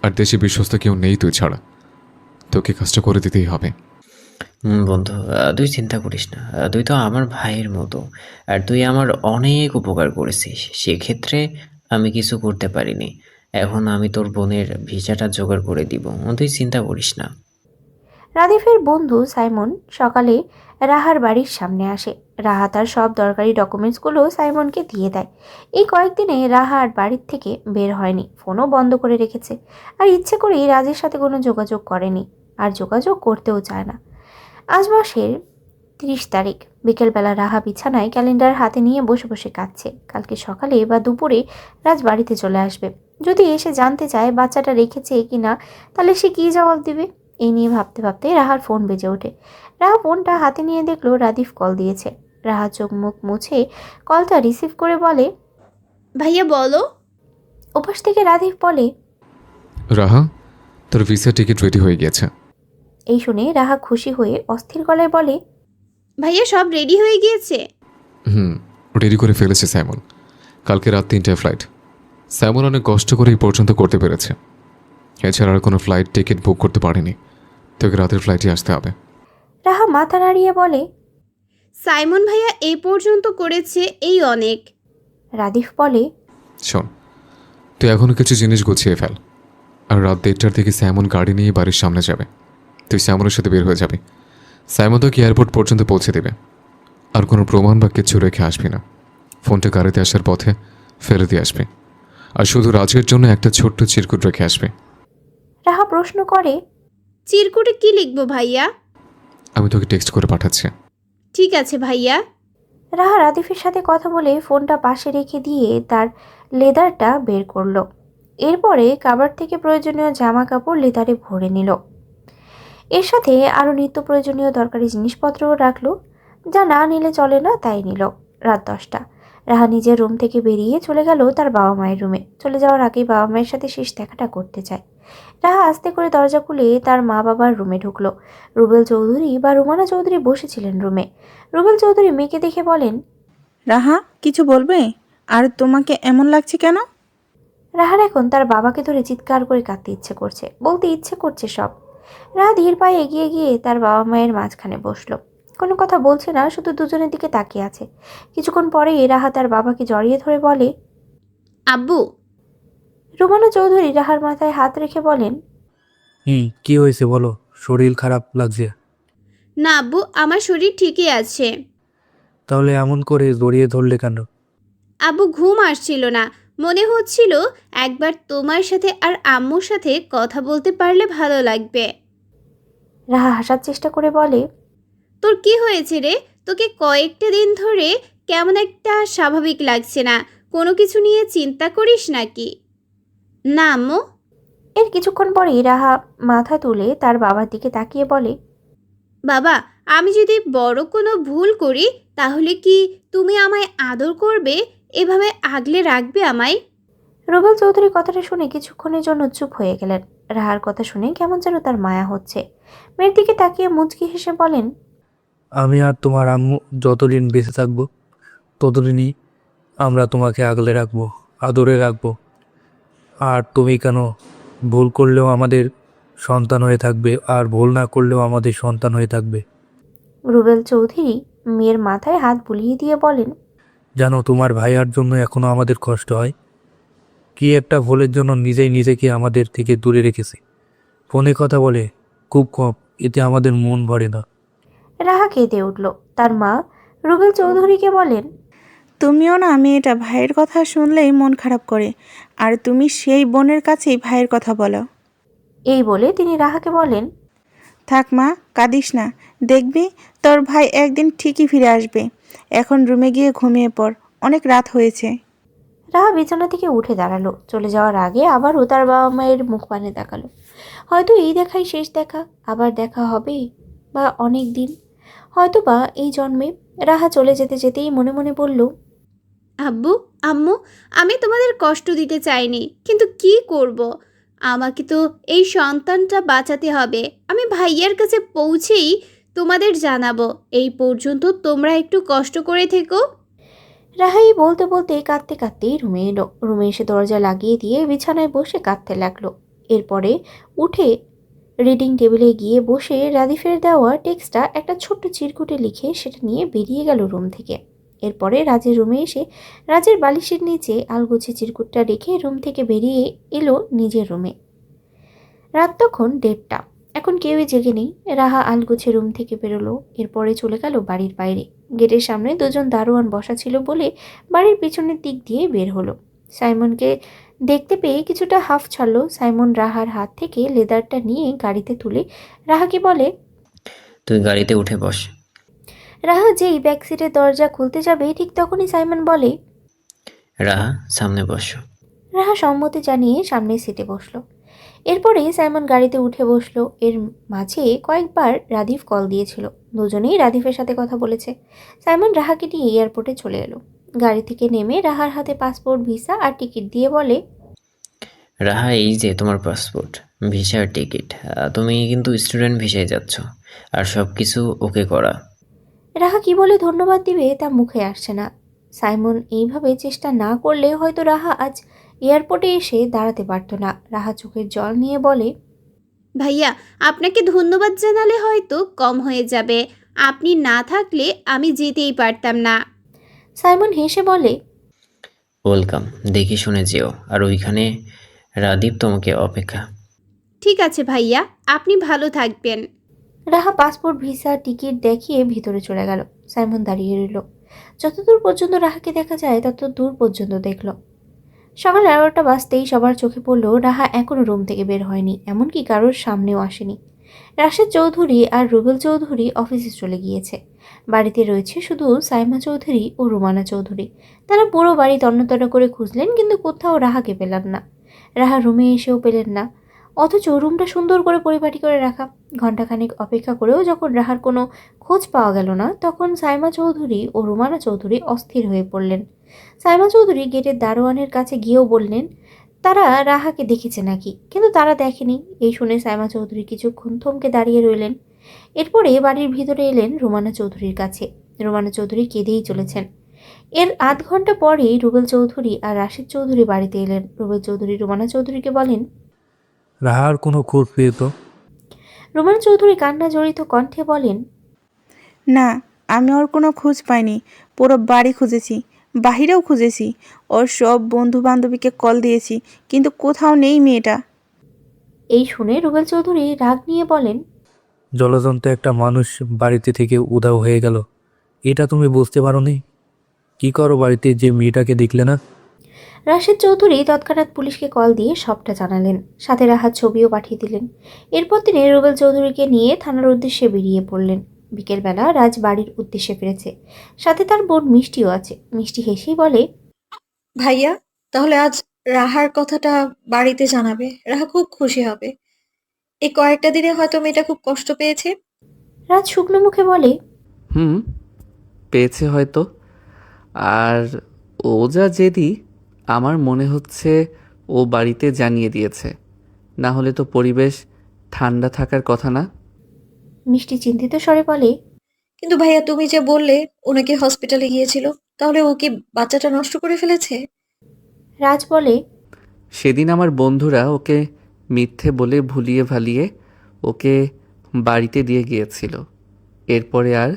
আর দেশে বিশ্বস্ত কেউ নেই তুই ছাড়া, তোকে কাজটা করে দিতেই হবে। বন্ধু, তুই চিন্তা করিস না। তুই তো আমার ভাইয়ের মতো, আর তুই আমার অনেক উপকার করেছিস। সেক্ষেত্রে আমি কিছু করতে পারিনি। এখন আমি তোর বোনের ভিসাটা জোগাড় করে দিব, তুই চিন্তা করিস না। রাদিফের বন্ধু সাইমন সকালে রাহার বাড়ির সামনে আসে। রাহা তার সব দরকারি ডকুমেন্টসগুলো সাইমনকে দিয়ে দেয়। এই কয়েকদিনে রাহা আর বাড়ির থেকে বের হয়নি, ফোনও বন্ধ করে রেখেছে, আর ইচ্ছে করেই রাজের সাথে কোনো যোগাযোগ করেনি, আর যোগাযোগ করতেও চায় না। আজ মাসের 30 তারিখ বিকেলবেলা রাহা বিছানায় ক্যালেন্ডার হাতে নিয়ে বসে বসে কাঁদছে। কালকে সকালে বা দুপুরে রাজ বাড়িতে চলে আসবে। যদি এসে জানতে চায় বাচ্চাটা রেখেছে কিনা, তাহলে সে কী জবাব দিবে? এই নিয়ে ভাবতে ভাবতে রাহার ফোন বেজে ওঠে। রাহা ফোনটা হাতে নিয়ে দেখলো রাদিফ কল দিয়েছে। রাহা চোখ মুখ মুছে কলটা রিসিভ করে বলে, ভাইয়া বলো। ওপাশ থেকে রাদিফ বলে, রাহা, তোর ভিসা টিকিট রেডি হয়ে গিয়েছে। এই শুনে রাহা খুশি হয়ে অস্থির গলায় বলে, ভাইয়া সব রেডি হয়ে গিয়েছে? রেডি করে ফেলেছে সাইমন। কালকে রাত 3টায় ফ্লাইট। সাইমন অনেক কষ্ট করে এই পর্যন্ত করতে পেরেছে। এছাড়া আর কোনো ফ্লাইট টিকিট বুক করতে পারেনি। তোকে রাতের ফ্লাইটে আসতে হবে। রাহা মাথা নাড়িয়ে বলে, সাইমন ভাইয়া এই পর্যন্ত করেছে, এই অনেক। রাদিফ বলে, শোন, তুই এখনও কিছু জিনিস গুছিয়ে ফেল। আর রাত 1টার দিকে সাইমন গাড়ি নিয়ে বাড়ির সামনে যাবে। তুই সাইমনের সাথে বের হয়ে যাবি। সাইমন তোকে এয়ারপোর্ট পর্যন্ত পৌঁছে দেবে। আর কোনো প্রমাণ বা কিছু রেখে আসবি না। ফোনটা গাড়িতে আসার পথে ফেলে দিয়ে আসবি। আর শুধু রাজের জন্য একটা ছোট্ট চিরকুট রেখে আসবি। রাহা প্রশ্ন করে, চিরকুটে কি লিখবো ভাইয়া? আমি তোকে টেক্সট করে পাঠাচ্ছি। ঠিক আছে ভাইয়া। রাহা রাদিফের সাথে কথা বলে ফোনটা পাশে রেখে দিয়ে তার লেদারটা বের করলো। এরপরে কাবার থেকে প্রয়োজনীয় জামা কাপড় লেদারে ভরে নিল। এর সাথে আরও নিত্য প্রয়োজনীয় দরকারি জিনিসপত্রও রাখলো। যা না নিলে চলে না তাই নিল। রাত 10টা। রাহা নিজের রুম থেকে বেরিয়ে চলে গেল তার বাবা মায়ের রুমে। চলে যাওয়ার আগেই বাবা মায়ের সাথে শেষ দেখাটা করতে চায়। রাহা আস্তে করে দরজা খুলে তার মা বাবার রুমে ঢুকলো। রুবেল চৌধুরী বা রুমানা চৌধুরী বসেছিলেন রুমে। রুবেল চৌধুরী মেয়েকে দেখে বলেন, রাহা, কিছু বলবে? আর তোমাকে এমন লাগছে কেন? রাহার এখন তার বাবাকে ধরে চিৎকার করে কাঁদতে ইচ্ছে করছে, বলতে ইচ্ছে করছে সব। রাহা ধীর পায়ে এগিয়ে গিয়ে তার বাবা মায়ের মাঝখানে বসলো। কোনো কথা বলছে না, শুধু দুজনের দিকে তাকিয়ে আছে। কিছুক্ষণ পরেই রাহা তার বাবাকে জড়িয়ে ধরে বলে, আব্বু। রুমানা চৌধুরী রাহার মাথায় হাত রেখে বলেন, কি হয়েছে বলো? শরীর খারাপ লাগছে? না আব্বু, আমার শরীর ঠিকই আছে। তাহলে এমন করে জড়িয়ে ধরলে কেন? আব্বু, ঘুম আসছিল না, মনে হচ্ছিল একবার তোমার সাথে আর আম্মুর সাথে কথা বলতে পারলে ভালো লাগবে। রাহা হাসার চেষ্টা করে বলে, তোর কি হয়েছে রে? তোকে কয়েকটা দিন ধরে কেমন একটা স্বাভাবিক লাগছে না। কোনো কিছু নিয়ে চিন্তা করিস নাকি? না আম্মু। এর কিছুক্ষণ পরেই রাহা মাথা তুলে তার বাবার দিকে তাকিয়ে বলে, বাবা, আমি যদি বড় কোনো ভুল করি তাহলে কি তুমি আমায় আদর করবে? এভাবে আগলে রাখবে আমায়? রুবেল চৌধুরী কথাটা শুনে কিছুক্ষণের জন্য চুপ হয়ে গেলেন। রাহার কথা শুনে কেমন যেন তার মায়া হচ্ছে। মেয়ের দিকে তাকিয়ে মুচকি হেসে বলেন, আমি আর তোমার আম্মু যতদিন বেঁচে থাকবো ততদিনই আমরা তোমাকে আগলে রাখবো, আদরে রাখবো। আর তুমি কেন, ভুল করলেও আমাদের সন্তান হয়ে থাকবে, আর ভুল না করলেও আমাদের সন্তান হয়ে থাকবে। রুবেল চৌধুরী মেয়ের মাথায় হাত বুলিয়ে দিয়ে বলেন, জানো, তোমার ভাইয়ার জন্য এখনো আমাদের কষ্ট হয়। কি একটা ভুলের জন্য নিজেই নিজেকে আমাদের থেকে দূরে রেখেছে। ফোনে কথা বলে খুব কম, এতে আমাদের মন ভরে না। রাহা কেঁদে উঠল। তার মা রুবেল চৌধুরীকে বলেন, তুমিও না মেয়েটা ভাইয়ের কথা শুনলেই মন খারাপ করে, আর তুমি সেই বোনের কাছেই ভাইয়ের কথা বলো। এই বলে তিনি রাহাকে বলেন, থাক মা, কাঁদিস না, দেখবি তোর ভাই একদিন ঠিকই ফিরে আসবে। এখন রুমে গিয়ে ঘুমিয়ে পড়, অনেক রাত হয়েছে। রাহা বিছানা থেকে উঠে দাঁড়ালো। চলে যাওয়ার আগে আবারও তার বাবা মায়ের মুখ পানে তাকালো। হয়তো এই দেখাই শেষ দেখা, আবার দেখা হবে বা অনেক দিন, হয়তো বা এই জন্মে। রাহা চলে যেতে যেতেই মনে মনে বলল, আব্বু, আম্মু, আমি তোমাদের কষ্ট দিতে চাইনি, কিন্তু কি করব? আমাকে তো এই সন্তানটা বাঁচাতে হবে। আমি ভাইয়ার কাছে পৌঁছেই তোমাদের জানাবো। এই পর্যন্ত তোমরা একটু কষ্ট করে থেকো। রাহাই বলতে বলতে কাঁদতে কাঁদতেই রুমে এলো। রুমে এসে দরজা লাগিয়ে দিয়ে বিছানায় বসে কাঁদতে লাগলো। এরপরে উঠে রিডিং টেবিলে গিয়ে বসে রাদিফের দেওয়া টেক্সটটা একটা ছোট্ট চিরকুটে লিখে সেটা নিয়ে বেরিয়ে গেল রুম থেকে। এরপরে রাজের রুমে এসে রাজের বালিশের নিচে আলগোছে চিরকুটটা রেখে রুম থেকে বেরিয়ে এলো নিজের রুমে। রাত তখন 1:30। এখন কেউই জেগে নেই। রাহা আলগোছে রুম থেকে বেরোলো। এরপরে চলে গেল বাড়ির বাইরে। গেটের সামনে দুজন দারোয়ান বসা ছিল বলে বাড়ির পিছনের দিক দিয়ে বের হলো। সাইমনকে দেখতে পেয়ে কিছুটা হাফ ছাড়লো। সাইমন রাহার হাত থেকে লেদারটা নিয়ে গাড়িতে তুলে রাহাকে বলে, তুই গাড়িতে উঠে বস। রাহা যেই ব্যাক সিটের দরজা খুলতে যাবে ঠিক তখনই সাইমন বলে, রাহা, সামনে বসো। রাহা সম্মতি জানিয়ে সামনের সিটে বসলো। এরপরে সাইমন গাড়িতে উঠে বসলো। এর মাঝে কয়েকবার রাদিফ কল দিয়েছিল। দুজনেই রাদিফের সাথে কথা বলেছে। সাইমন রাহাকে নিয়ে এয়ারপোর্টে চলে এলো। গাড়ি থেকে নেমে রাহার হাতে পাসপোর্ট, ভিসা আর টিকিট দিয়ে বলে, রাহা, এই যে তোমার পাসপোর্ট, ভিসার টিকিট। তুমি কিন্তু স্টুডেন্ট ভিসায় যাচ্ছ, আর সব কিছু ওকে করা। রাহা কি বলে ধন্যবাদ দিবে তা মুখে আসছে না। সাইমন এইভাবে চেষ্টা না করলে হয়তো রাহা আজ এয়ারপোর্টে এসে দাঁড়াতে পারতো না। রাহা চোখের জল নিয়ে বলে, ভাইয়া, আপনাকে ধন্যবাদ জানালে হয়তো কম হয়ে যাবে। আপনি না থাকলে আমি যেতেই পারতাম না। সাইমন হেসে বলে, ওয়েলকাম, দেখে শুনে যেও। আর ওইখানে রাদীপ তোমাকে অপেক্ষা। ঠিক আছে ভাইয়া, আপনি ভালো থাকবেন। রাহা পাসপোর্ট, ভিসা, টিকিট দেখিয়ে ভিতরে চলে গেল। সাইমন দাঁড়িয়ে রইল। যতদূর পর্যন্ত রাহাকে দেখা যায় তত দূর পর্যন্ত দেখল। সকাল 11টা বাজতেই সবার চোখে পড়ল রাহা এখনও রুম থেকে বের হয়নি, এমনকি কারোর সামনেও আসেনি। রাশেদ চৌধুরী আর রুবেল চৌধুরী অফিসে চলে গিয়েছে। বাড়িতে রয়েছে শুধু সাইমা চৌধুরী ও রুমানা চৌধুরী। তারা পুরো বাড়ি তন্নতন্ন করে খুঁজলেন, কিন্তু কোথাও রাহাকে পেলেন না। রাহা রুমে এসেও পেলেন না, অথচ রুমটা সুন্দর করে পরিপাটি করে রাখা। ঘণ্টাখানেক অপেক্ষা করেও যখন রাহার কোনো খোঁজ পাওয়া গেল না, তখন সাইমা চৌধুরী ও রুমানা চৌধুরী অস্থির হয়ে পড়লেন। সাইমা চৌধুরী গেটের দারোয়ানের কাছে গিয়েও বললেন তারা রাহাকে দেখেছে নাকি, কিন্তু তারা দেখেনি। এই শুনে সাইমা চৌধুরী কিছুক্ষণ থমকে দাঁড়িয়ে রইলেন। এরপরে বাড়ির ভিতরে এলেন রুমানা চৌধুরীর কাছে। রুমানা চৌধুরী কেঁদেই চলেছেন। এর আধ ঘন্টা পরেই রুবেল চৌধুরী আর রাশেদ চৌধুরী বাড়িতে এলেন। রুবেল চৌধুরী রুমানা চৌধুরীকে বলেন, রাহার কোনো খোঁজ পেয়ে তো? রুমানা চৌধুরী কান্না জড়িত কণ্ঠে বলেন, না, আমি ওর কোনো খোঁজ পাইনি। পুরো বাড়ি খুঁজেছি, বাহিরেও খুঁজেছি, ওর সব বন্ধু বান্ধবীকে কল দিয়েছি, কিন্তু কোথাও নেই মেয়েটা। এই শুনে রুবেল চৌধুরী রাগ নিয়ে বলেন, জলজন্ত একটা মানুষ বাড়িতে থেকে উধাও হয়ে গেল, এটা তুমি বুঝতে পারোনি? কি করো বাড়িতে যে মেয়েটাকে দেখলে না? রাশেদ চৌধুরী তৎক্ষণাৎ পুলিশকে কল দিয়ে সবটা জানালেন, সাথে রাহার ছবিও পাঠিয়ে দিলেন। এরপর তিনি রুবেল চৌধুরীকে নিয়ে থানার উদ্দেশ্যে বেরিয়ে পড়লেন। বিকেলবেলা রাজ বাড়ির উদ্দেশ্যে ফিরেছে, সাথে তার বোন মিষ্টিও আছে। মিষ্টি হেসেই বলে, ভাইয়া, তাহলে আজ রাহার কথাটা বাড়িতে জানাবে। রাহা খুব খুশি হবে। এই কয়েকটা দিনে হয়তো মেয়েটা খুব কষ্ট পেয়েছে। রাজ শুকনো মুখে বলে, পেয়েছে হয়তো। আর ও যা জেদি, আমার মনে হচ্ছে ও বাড়িতে জানিয়ে দিয়েছে, না হলে তো পরিবেশ ঠান্ডা থাকার কথা না। মিষ্টি চিন্তিত স্বরে বলে, কিন্তু ভাইয়া, তুমি যে বললে ও নাকি হসপিটালে গিয়েছিল, তাহলে ও কি বাচ্চাটা নষ্ট করে ফেলেছে? রাজ বলে, সেদিন আমার বন্ধুরা ওকে মিথ্যে বলে ভুলিয়ে ভালিয়ে ওকে বাড়িতে দিয়ে গিয়েছিল। এরপরে আর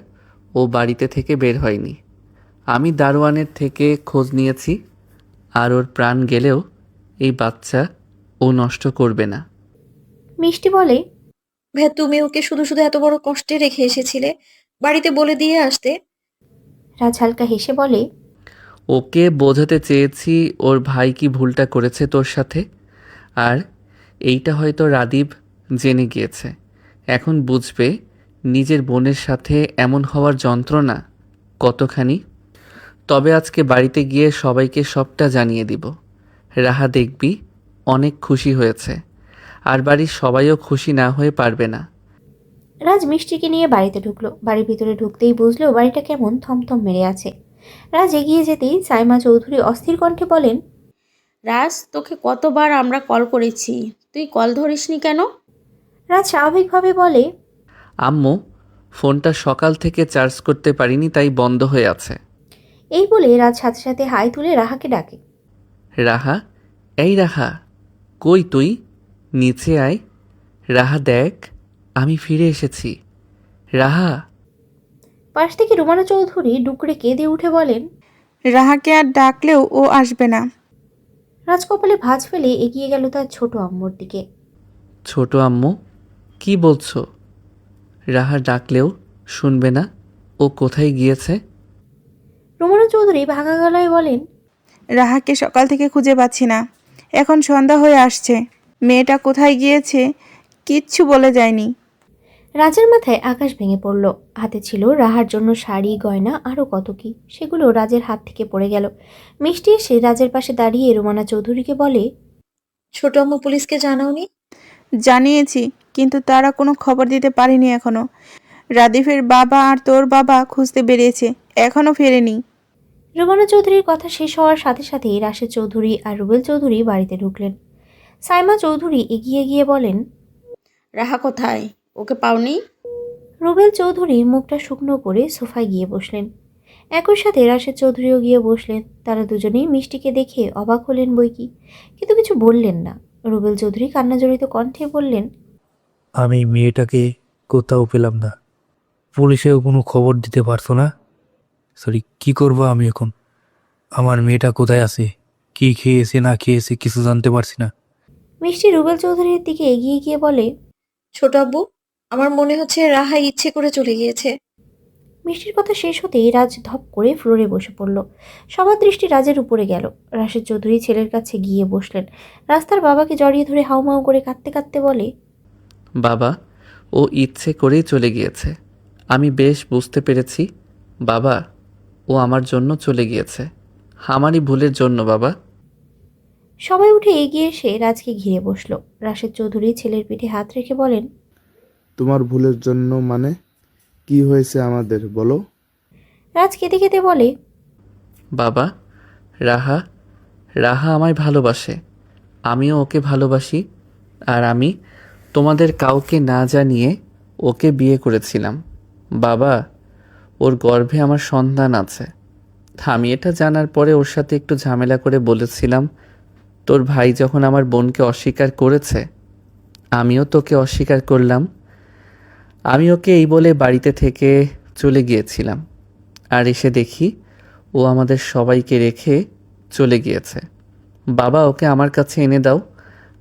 ও বাড়িতে থেকে বের হয়নি। আমি দারোয়ানের থেকে খোঁজ নিয়েছি, আর ওর প্রাণ গেলেও এই বাচ্চা ও নষ্ট করবে না। মিষ্টি বলে, ভাইয়া, তুমি ওকে শুধু শুধু এত বড় কষ্টে রেখে এসেছিলে, বাড়িতে বলে দিয়ে আসতে। রাজ হালকা হেসে বলে, ওকে বোঝাতে চেয়েছি ওর ভাই কি ভুলটা করেছে তোর সাথে, আর এইটা হয়তো রাদীপ জেনে গিয়েছে। এখন বুঝবে নিজের বোনের সাথে এমন হওয়ার যন্ত্রণা কতখানি। তবে আজকে বাড়িতে গিয়ে সবাইকে সবটা জানিয়ে দিব। রাহা দেখবি অনেক খুশি হয়েছে, আর বাড়ির সবাইও খুশি না হয়ে পারবে না। রাজ মিষ্টিকে নিয়ে বাড়িতে ঢুকলো। বাড়ির ভিতরে ঢুকতেই বুঝলো বাড়িটা কেমন থমথম মেরে আছে। রাজ এগিয়ে যেতেই সাইমা চৌধুরী অস্থির কণ্ঠে বলেন, রাজ, তোকে কতবার আমরা কল করেছি, তুই কল ধরিসনি কেন? রাজ স্বাভাবিকভাবে বলে, আম্মু, ফোনটা সকাল থেকে চার্জ করতে পারিনি, তাই বন্ধ হয়ে আছে। এই বলে রাজ সাথে সাথে হাই তুলে রাহাকে ডাকে। রাহা, এই রাহা, কই তুই? নিচে আয়। রাহা দেখ, আমি ফিরে এসেছি। রাহা। পাশ থেকে রুমানা চৌধুরী ডুকরে কেঁদে উঠে বলেন। রাহাকে আর ডাকলেও ও আসবে না। রাজ কপালে ভাঁজ ফেলে এগিয়ে গেল তার ছোট আম্মুর দিকে। ছোট আম্মু, কি বলছো? রাহা ডাকলেও শুনবে না? ও কোথায় গিয়েছে? রুমানা চৌধুরী ভাঙা গলায় বলেন। রাহাকে সকাল থেকে খুঁজে পাচ্ছি না, এখন সন্ধ্যা হয়ে আসছে। মেয়েটা কোথায় গিয়েছে কিচ্ছু বলে যায়নি। রাজের মাথায় আকাশ ভেঙে পড়ল। হাতে ছিল রাহার জন্য শাড়ি, গয়না, আরও কত কি, সেগুলো রাজের হাত থেকে পড়ে গেল। মিষ্টি এসে রাজের পাশে দাঁড়িয়ে রুমানা চৌধুরীকে বলে। ছোট আম্মু পুলিশকে জানাওনি? জানিয়েছি, কিন্তু তারা কোনো খবর দিতে পারেনি এখনো। রাদিফের বাবা আর তোর বাবা খুঁজতে বেরিয়েছে, এখনো ফেরেনি। রুমানা চৌধুরীর কথা শেষ হওয়ার সাথে সাথেই রাশেদ চৌধুরী আর রুবেল চৌধুরী বাড়িতে ঢুকলেন। সাইমা চৌধুরী এগিয়ে গিয়ে বলেন। রাহা কোথায়? ওকে পাওনি? রুবেল চৌধুরী মুখটা শুকনো করে সোফায় গিয়ে বসলেন। একই সাথে রাশেদ চৌধুরীও গিয়ে বসলেন। তারা দুজনেই মিষ্টিকে দেখে অবাক হলেন বইকি, কিন্তু কিছু বললেন না। রুবেল চৌধুরী কান্নাজড়িত কণ্ঠে বললেন। আমি মেয়েটাকে কোথাও পেলাম না, পুলিশেও কোনো খবর দিতে পারতো না। সরি, কি করব আমি এখন? আমার মেয়েটা কোথায় আছে, কি খেয়েছে না খেয়েছে কিছু জানতে পারছি না। মিষ্টি রুবেল চৌধুরীর দিকে এগিয়ে গিয়ে বলে। ছোট আব্বু, আমার মনে হচ্ছে রাহা ইচ্ছে করে চলে গিয়েছে। মিষ্টির কথা শেষ হতেই রাজ ধপ করে ফ্লোরে বসে পড়ল। সবার দৃষ্টি রাজের উপরে গেল। রাশেদ চৌধুরী ছেলের কাছে গিয়ে বসলেন। রাস্তার বাবাকে জড়িয়ে ধরে হাউমাউ করে কাঁদতে কাঁদতে বলে। বাবা, ও ইচ্ছে করেই চলে গিয়েছে। আমি বেশ বুঝতে পেরেছি বাবা, ও আমার জন্য চলে গিয়েছে, আমারই ভুলের জন্য বাবা। সবাই উঠে এগিয়ে এসে রাজকে ঘিরে বসলো। রাশেদ চৌধুরী ছেলের পিঠে হাত রেখে বলেন। তোমার ভুলের জন্য মানে? কি হয়েছে আমাদের বলো? রাজ কেঁদে কেঁদে বলে। বাবা, রাহা রাহা আমায় ভালোবাসে, আমিও ওকে ভালোবাসি। আর আমি তোমাদের কাউকে না জানিয়ে ওকে বিয়ে করেছিলাম। বাবা, ওর গর্ভে আমার সন্তান আছে। আমি এটা জানার পরে ওর সাথে একটু ঝামেলা করে বলেছিলাম, তোর ভাই যখন আমার বোনকে অস্বীকার করেছে, আমিও তোকে অস্বীকার করলাম। আমি ওকে এই বলে বাড়িতে থেকে চলে গিয়েছিলাম, আর এসে দেখি ও আমাদের সবাইকে রেখে চলে গিয়েছে। বাবা, ওকে আমার কাছে এনে দাও,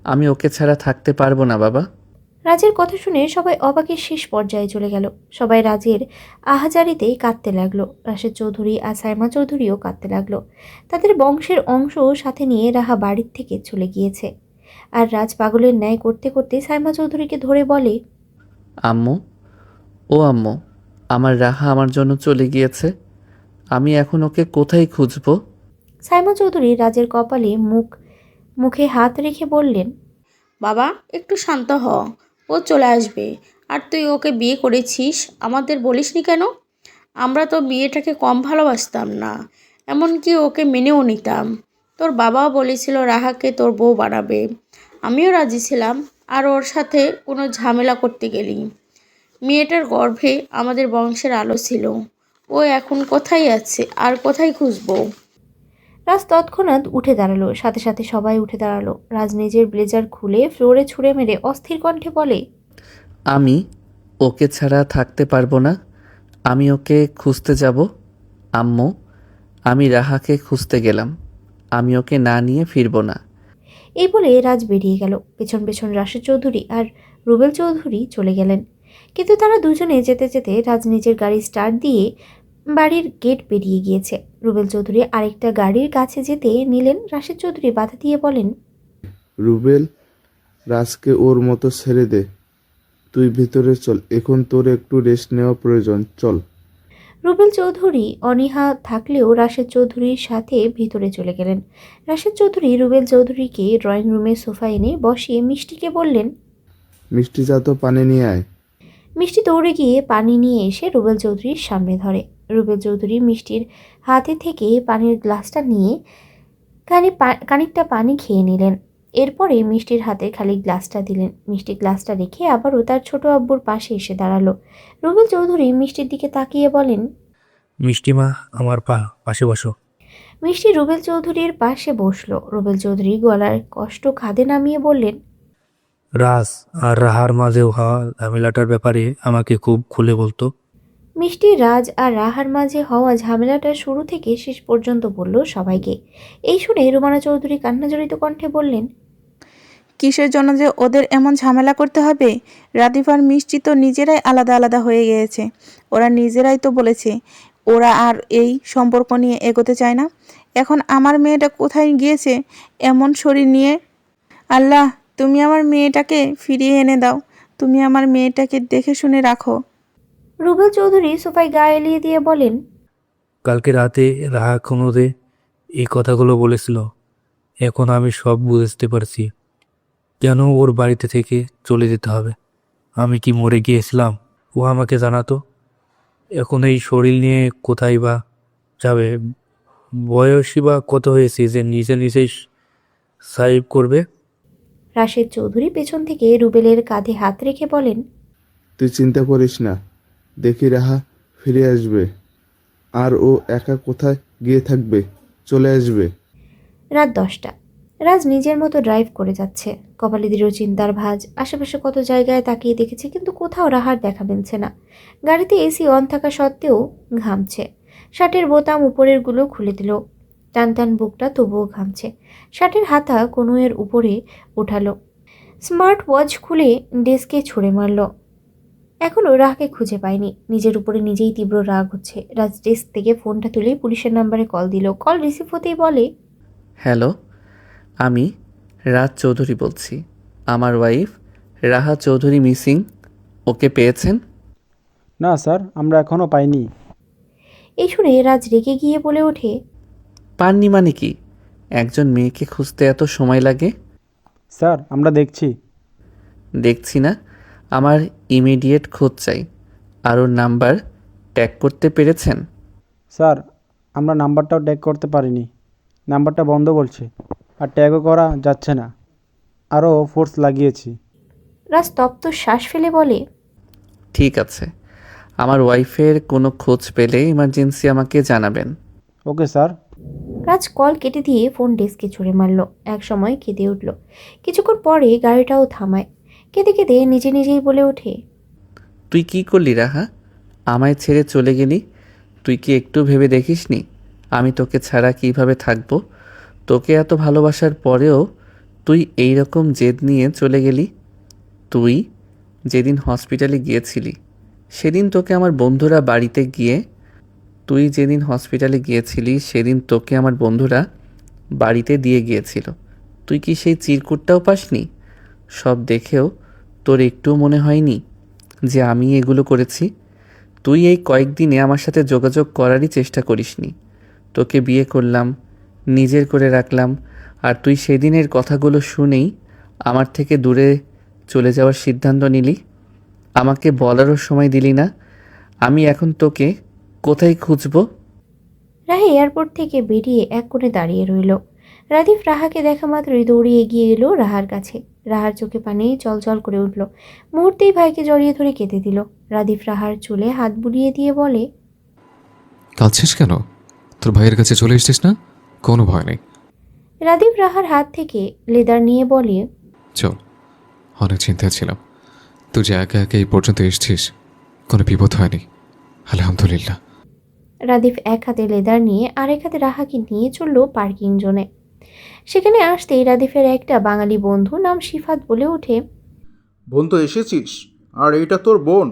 আমি ওকে ছাড়া থাকতে পারবো না বাবা। রাজের কথা শুনে সবাই অবাকের শেষ পর্যায়ে চলে গেল। সবাই রাজের আহাজারিতেই কাঁদতে লাগলো। রাশেদ চৌধুরী আর সাইমা চৌধুরীও কাঁদতে লাগলো। তাদের বংশের অংশ সাথে নিয়ে রাহা বাড়ির থেকে চলে গিয়েছে। আর রাজ পাগলের ন্যায় করতে করতে সাইমা চৌধুরীকে ধরে বলে। আম্মু, ও আম্মু, আমার রাহা আমার জন্য চলে গিয়েছে, আমি এখন ওকে কোথায় খুঁজবো? সাইমা চৌধুরী রাজের কপালে মুখে হাত রেখে বললেন। বাবা, একটু শান্ত হ, ও চলে আসবে। আর তুই ওকে বিয়ে করেছিস, আমাদের বলিসনি কেন? আমরা তো বিয়েটাকে কম ভালোবাসতাম না, এমনকি ওকে মেনেও নিতাম। তোর বাবাও বলেছিল রাহাকে তোর বউ বানাবে, আমিও রাজি ছিলাম। আর ওর সাথে কোনো ঝামেলা করতে গেলি। মেয়েটার গর্ভে আমাদের বংশের আলো ছিল। ও এখন কোথায় আছে আর কোথায় খুঁজবো? রাজ তৎক্ষণাৎ উঠে দাঁড়ালো। সাথে সাথে সবাই উঠে দাঁড়ালো। রাজ নিজের ব্লেজার খুলে ফ্লোরে ছুঁড়ে মেরে অস্থির কণ্ঠে বলে। আমি ওকে ছাড়া থাকতে পারবো না, আমি ওকে খুঁজতে যাব। আম্মু, আমি রাহাকে খুঁজতে গেলাম, আমি ওকে না নিয়ে ফিরবো না। এই বলে রাজ বেরিয়ে গেল। পেছন পেছন রাশেদ চৌধুরী আর রুবেল চৌধুরী চলে গেলেন। কিন্তু তারা দুজনে যেতে যেতে রাজ নিজের গাড়ি স্টার্ট দিয়ে বাড়ির গেট পেরিয়ে গিয়েছে। রুবেল চৌধুরী আরেকটা গাড়ির কাছে যেতে নিলেন। রাশেদ চৌধুরী বাধা দিয়ে বলেন। রুবেল, রাজকে ওর মতো ছেড়ে দে, তুই ভিতরে চল, এখন তোর একটু রেস্ট নেওয়া প্রয়োজন, চল। রুবেল চৌধুরী অনীহা থাকলেও রাশেদ চৌধুরীর সাথে ভিতরে চলে গেলেন। রাশেদ চৌধুরী রুবেল চৌধুরীকে ড্রয়িং রুমে সোফা এনে বসিয়ে মিষ্টিকে বললেন। মিষ্টি যা তো পানি নিয়ে আয়। মিষ্টি দৌড়ে গিয়ে পানি নিয়ে এসে রুবেল চৌধুরীর সামনে ধরে। রুবেল চৌধুরী মিষ্টির হাতে থেকে পানির গ্লাসটা নিয়ে খানিকটা পানি খেয়ে নিলেন। এরপরে মিষ্টির হাতে খালি গ্লাসটা দিলেন। মিষ্টি গ্লাসটা রেখে আবারও তার ছোট আব্বুর পাশে এসে দাঁড়ালো। রুবেল চৌধুরী মিষ্টির দিকে তাকিয়ে বলেন, মিষ্টিমা, আমার পাশে বসো। মিষ্টি রুবেল চৌধুরীর পাশে বসলো। রুবেল চৌধুরী গলার কষ্ট খাদে নামিয়ে বললেন, রাজ আর রাহার মাঝে হওয়া ঝামেলাটার ব্যাপারে আমাকে খুব খুলে বলতো। মিষ্টি রাজ আর রাহার মাঝে হওয়া ঝামেলাটা শুরু থেকে শেষ পর্যন্ত বলল সবাইকে। এই শুনে রুমানা চৌধুরী কান্নাজড়িত কণ্ঠে বললেন, কিসের জন্য যে ওদের এমন ঝামেলা করতে হবে? রাদীপ আর মিষ্টি তো নিজেরাই আলাদা আলাদা হয়ে গিয়েছে। ওরা নিজেরাই তো বলেছে ওরা আর এই সম্পর্ক নিয়ে এগোতে চায় না। এখন আমার মেয়েটা কোথায় গিয়েছে এমন শরীর নিয়ে? আল্লাহ, তুমি আমার মেয়েটাকে ফিরিয়ে এনে দাও। তুমি আমার মেয়েটাকে দেখে শুনে রাখো। রুবেল চৌধুরী সোফায় গা এলিয়ে দিয়ে বলেন, কালকে রাতে রাহা খুনোদে এই কথাগুলো বলেছিল। এখন আমি সব বুঝতে পারছি কেন ওর বাড়িতে থেকে চলে যেতে হবে। আমি কি মরে গিয়েছিলাম? ও আমাকে জানাতো। এখন এই শরীর নিয়ে কোথায় বা যাবে? বয়সই বা কত হয়েছে যে নিজে নিজেই সাইভ করবে? রাশেদ চৌধুরী পেছন থেকে রুবেলের কাঁধে হাত রেখে বলেন, তুই চিন্তা করিস না, দেখি রাহা ফিরে আসবে। আর ও একা কোথায় গিয়ে থাকবে, চলে আসবে। রাত 10টা। রাজ নিজের মতো ড্রাইভ করে যাচ্ছে। কপালে দৃঢ় চিন্তার ভাঁজ। আশেপাশে কত জায়গায় তাকিয়ে দেখেছে, কিন্তু কোথাও রাহার দেখা মিলছে না। গাড়িতে এসি অন থাকা সত্ত্বেও ঘামছে। শার্টের বোতাম উপরের গুলো খুলে দিল। টান টান বুকটা তবুও ঘামছে। শার্টের হাতা কনুয়ের উপরে উঠালো। স্মার্ট ওয়াচ খুলে ডেস্কে ছুঁড়ে মারল। এখনও রাহাকে খুঁজে পায়নি। নিজের উপরে নিজেই তীব্র রাগ হচ্ছে। রাজ ডেস্ক থেকে ফোনটা তুলে পুলিশের নাম্বারে কল দিল। কল রিসিভ হতেই বলে, হ্যালো, আমি রাজ চৌধুরী বলছি। আমার ওয়াইফ রাহা চৌধুরী মিসিং। ওকে পেয়েছেন? না স্যার, আমরা এখনও পাইনি। এই শুনে রাজ রেগে গিয়ে বলে ওঠে, পাননি মানে কি? একজন মেয়েকে খুঁজতে এত সময় লাগে? স্যার, আমরা দেখছি। দেখছি না, আমার ইমিডিয়েট খোঁজ চাই। আর ওর নাম্বার ট্যাগ করতে পেরেছেন? স্যার, আমরা নাম্বারটাও ট্যাগ করতে পারিনি। নাম্বারটা বন্ধ বলছে, আর ট্যাগও করা যাচ্ছে না। আরও ফোর্স লাগিয়েছি। রাজ তপ্ত শ্বাস ফেলে বলে, ঠিক আছে, আমার ওয়াইফের কোনো খোঁজ পেলে ইমার্জেন্সি আমাকে জানাবেন। Okay sir. রাজ কল কেটে দিয়ে ফোন ডেস্কে ছুঁড়ে মারল। এক সময় কেঁদে উঠল। কিছুক্ষণ পরে গাড়িটাও থামায়। কেঁদে কেঁদে নিজে নিজেই বলে ওঠে, তুই কি করলি রাহা? আমায় ছেড়ে চলে গেলি। তুই কি একটু ভেবে দেখিসনি আমি তোকে ছাড়া কিভাবে থাকবো? তোকে এত ভালোবাসার পরেও তুই এই রকম জেদ নিয়ে চলে গেলি। তুই যেদিন হসপিটালে গিয়েছিলি সেদিন তোকে আমার বন্ধুরা বাড়িতে গিয়ে সেদিন তোকে আমার বন্ধুরা বাড়িতে দিয়ে গিয়েছিল। তুই কি সেই চিরকুটটাও পাসনি? সব দেখেও তোর একটুও মনে হয়নি যে আমি এগুলো করেছি? তুই এই কয়েকদিনে আমার সাথে যোগাযোগ করারই চেষ্টা করিসনি। তোকে বিয়ে করলাম, নিজের করে রাখলাম, আর তুই সেদিনের কথাগুলো শুনেই আমার থেকে দূরে চলে যাওয়ার সিদ্ধান্ত নিলি। আমাকে বলারও সময় দিলি না। আমি এখন তোকে কোথায় খুঁজবো? রাহা এয়ারপোর্ট থেকে বেরিয়ে এক কোণে দাঁড়িয়ে রইল। রাদীপ রাহাকে দেখা মাত্রই দৌড়ে এগিয়ে এলো রাহার কাছে। রাহার চোখে পানি চলচল করে উঠল। মুহূর্তেই ভাইকে জড়িয়ে ধরে কেঁদে দিল। রাদীপ রাহার চুলে হাত বুলিয়ে দিয়ে বলে, কাঁদছিস কেন? তোর ভাইয়ের কাছে চলে এসছিস না? কোনো ভয় নেই। রাদীপ রাহার হাত থেকে লেদার নিয়ে বলে, চল, অনেক চিন্তায় ছিলাম। তুই যে একা একা এই পর্যন্ত এসছিস, কোনো বিপদ হয়নি, আলহামদুলিল্লাহ। রাদীপ এক হাতে লেদার নিয়ে আরেক হাতে রাহাকে নিয়ে চলল পার্কিং জোনে। সেখানে আসতেই রাদীপের একটা বাঙালি বন্ধু নাম শিফাত বলে ওঠে, বোন তো এসেছিস, আর এইটা তোর বোন?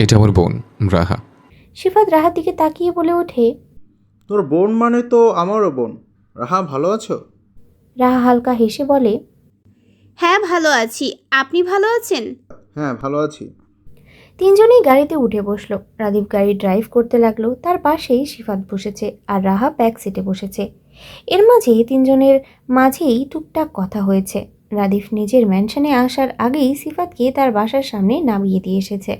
এটা আমার বোন রাহা। শিফাত রাহার দিকে তাকিয়ে বলে ওঠে, তোর বোন মানে তো আমারও বোন। রাহা, ভালো আছো? রাহা হালকা হেসে বলে, হ্যাঁ ভালো আছি, আপনি ভালো আছেন? হ্যাঁ, ভালো আছি। তিনজনেই গাড়িতে উঠে বসলো। রাদীপ গাড়ি ড্রাইভ করতে লাগলো। তার পাশেই শিফাত বসেছে আর রাহা ব্যাক সিটে বসেছে। এর মাঝে তিনজনের মাঝেই টুকটাক কথা হয়েছে। রাদীপ নিজের ম্যানশনে আসার আগেই সিফাতকে তার বাসার সামনে নামিয়ে দিয়ে এসেছে।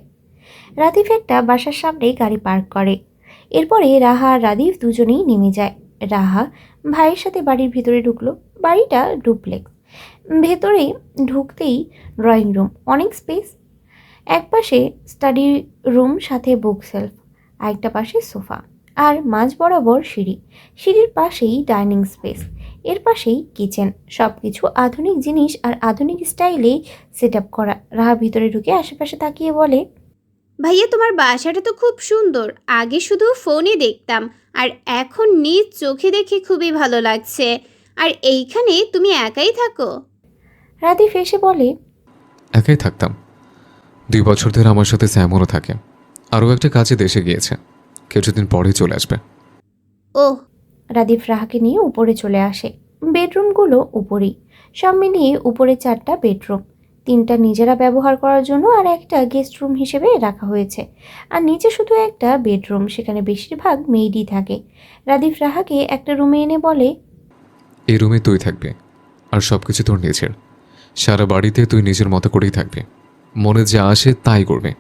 রাদীপ একটা বাসার সামনে গাড়ি পার্ক করে। এরপরে রাহা আর রাদীপ দুজনেই নেমে যায়। রাহা ভাইয়ের সাথে বাড়ির ভিতরে ঢুকলো। বাড়িটা ডুপ্লেক্স। ভেতরে ঢুকতেই ড্রয়িং রুম, অনেক স্পেস। এক পাশে স্টাডি রুম সাথে বুক সেলফ, আরেকটা পাশে সোফা, আর মাঝ বরাবর সিঁড়ি। সিঁড়ির পাশেই ডাইনিং স্পেস, এর পাশেই কিচেন। সব কিছু আধুনিক জিনিস আর আধুনিক স্টাইলেই সেট আপ করা। রাহা ভিতরে ঢুকে আশেপাশে তাকিয়ে বলে, ভাইয়া তোমার বাসাটা তো খুব সুন্দর। আগে শুধু ফোনে দেখতাম, আর এখন নিজ চোখে দেখে খুবই ভালো লাগছে। আর এইখানে তুমি একাই থাকো? রাদিফ এসে বলে, একাই থাকতাম। 2 বছর ধরে আমার সাথে স্যামনও থাকে। আরও একটা কাজে দেশে গিয়েছে, কিছুদিন পরেই চলে আসবে। ওহ, রাদিফ রাহাকে নিয়ে উপরে চলে আসে। বেডরুমগুলো উপরেই, সব মিলিয়ে উপরে 4টা বেডরুম। 3টা নিজেরা ব্যবহার করার জন্য আর একটা গেস্ট রুম হিসেবে রাখা হয়েছে। আর নিচে শুধু একটা বেডরুম, সেখানে বেশিরভাগ মেয়েডই থাকে। রাদিফ রাহাকে একটা রুমে এনে বলে, এই রুমে তুই থাকবি, আর সব কিছু তোর নিজের। সারা বাড়িতে তুই নিজের মতো করেই থাকবি, মনে যা আসে তাই করবে।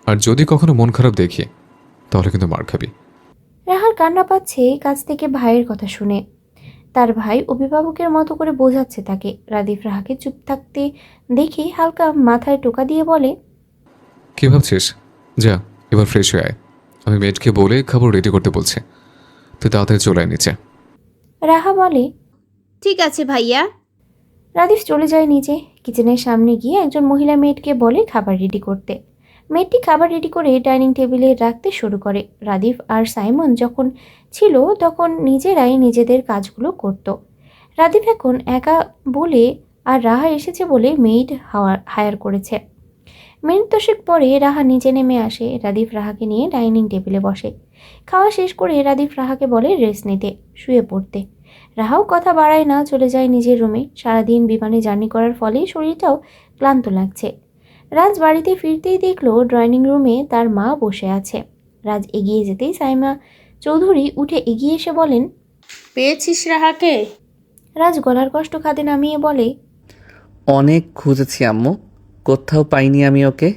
আর যদি কখনো মন খারাপ দেখি, তাহলে কিন্তু মার খাবি। রাহার কান্না পাচ্ছে কাছ থেকে ভাইয়ের কথা শুনে। তার ভাই অভিভাবকের মতো করে বোঝাচ্ছে তাকে। রাদিফ রাহাকে চুপ থাকতে দেখে হালকা মাথায় টোকা দিয়ে বলে, কি ভাবছিস? যা, এবার ফ্রেশ হয়ে আয়। আমি মেয়েটকে বলে খাবার রেডি করতে বলছে, তুই তাড়াতাড়ি চলে আয় নিচে। রাহা বলে, ঠিক আছে ভাইয়া। রাদিফ চলে যায় নিচে। কিচেনের সামনে গিয়ে একজন মহিলা মেয়েটকে বলে খাবার রেডি করতে। মেয়েটি খাবার রেডি করে ডাইনিং টেবিলে রাখতে শুরু করে। রাদিফ আর সাইমন যখন ছিল তখন নিজেরাই নিজেদের কাজগুলো করত। রাদিফ এখন একা বলে আর রাহা এসেছে বলে মেইড হায়ার করেছে। মিনিট 10 পরে রাহা নিচে নেমে আসে। রাদিফ রাহাকে নিয়ে ডাইনিং টেবিলে বসে। খাওয়া শেষ করে রাদিফ রাহাকে বলে রেস্ট নিতে, শুয়ে পড়তে। রাহাও কথা বাড়ায় না, চলে যায় নিজের রুমে। সারাদিন বিমানে জার্নি করার ফলে শরীরটাও ক্লান্ত লাগছে। রাজ বাড়িতে ফিরতেই দেখলো ড্রয়িং রুমে তার মা বসে আছে। রাজ এগিয়ে যেতেই সাইমা চৌধুরী উঠে এগিয়ে এসে বলেন, পেয়েছিস রাহাকে? রাজ গলার কষ্ট খাদে নামিয়ে বলে, অনেক খুঁজেছি আম্মু, কোথাও পাইনি আমি ওকে।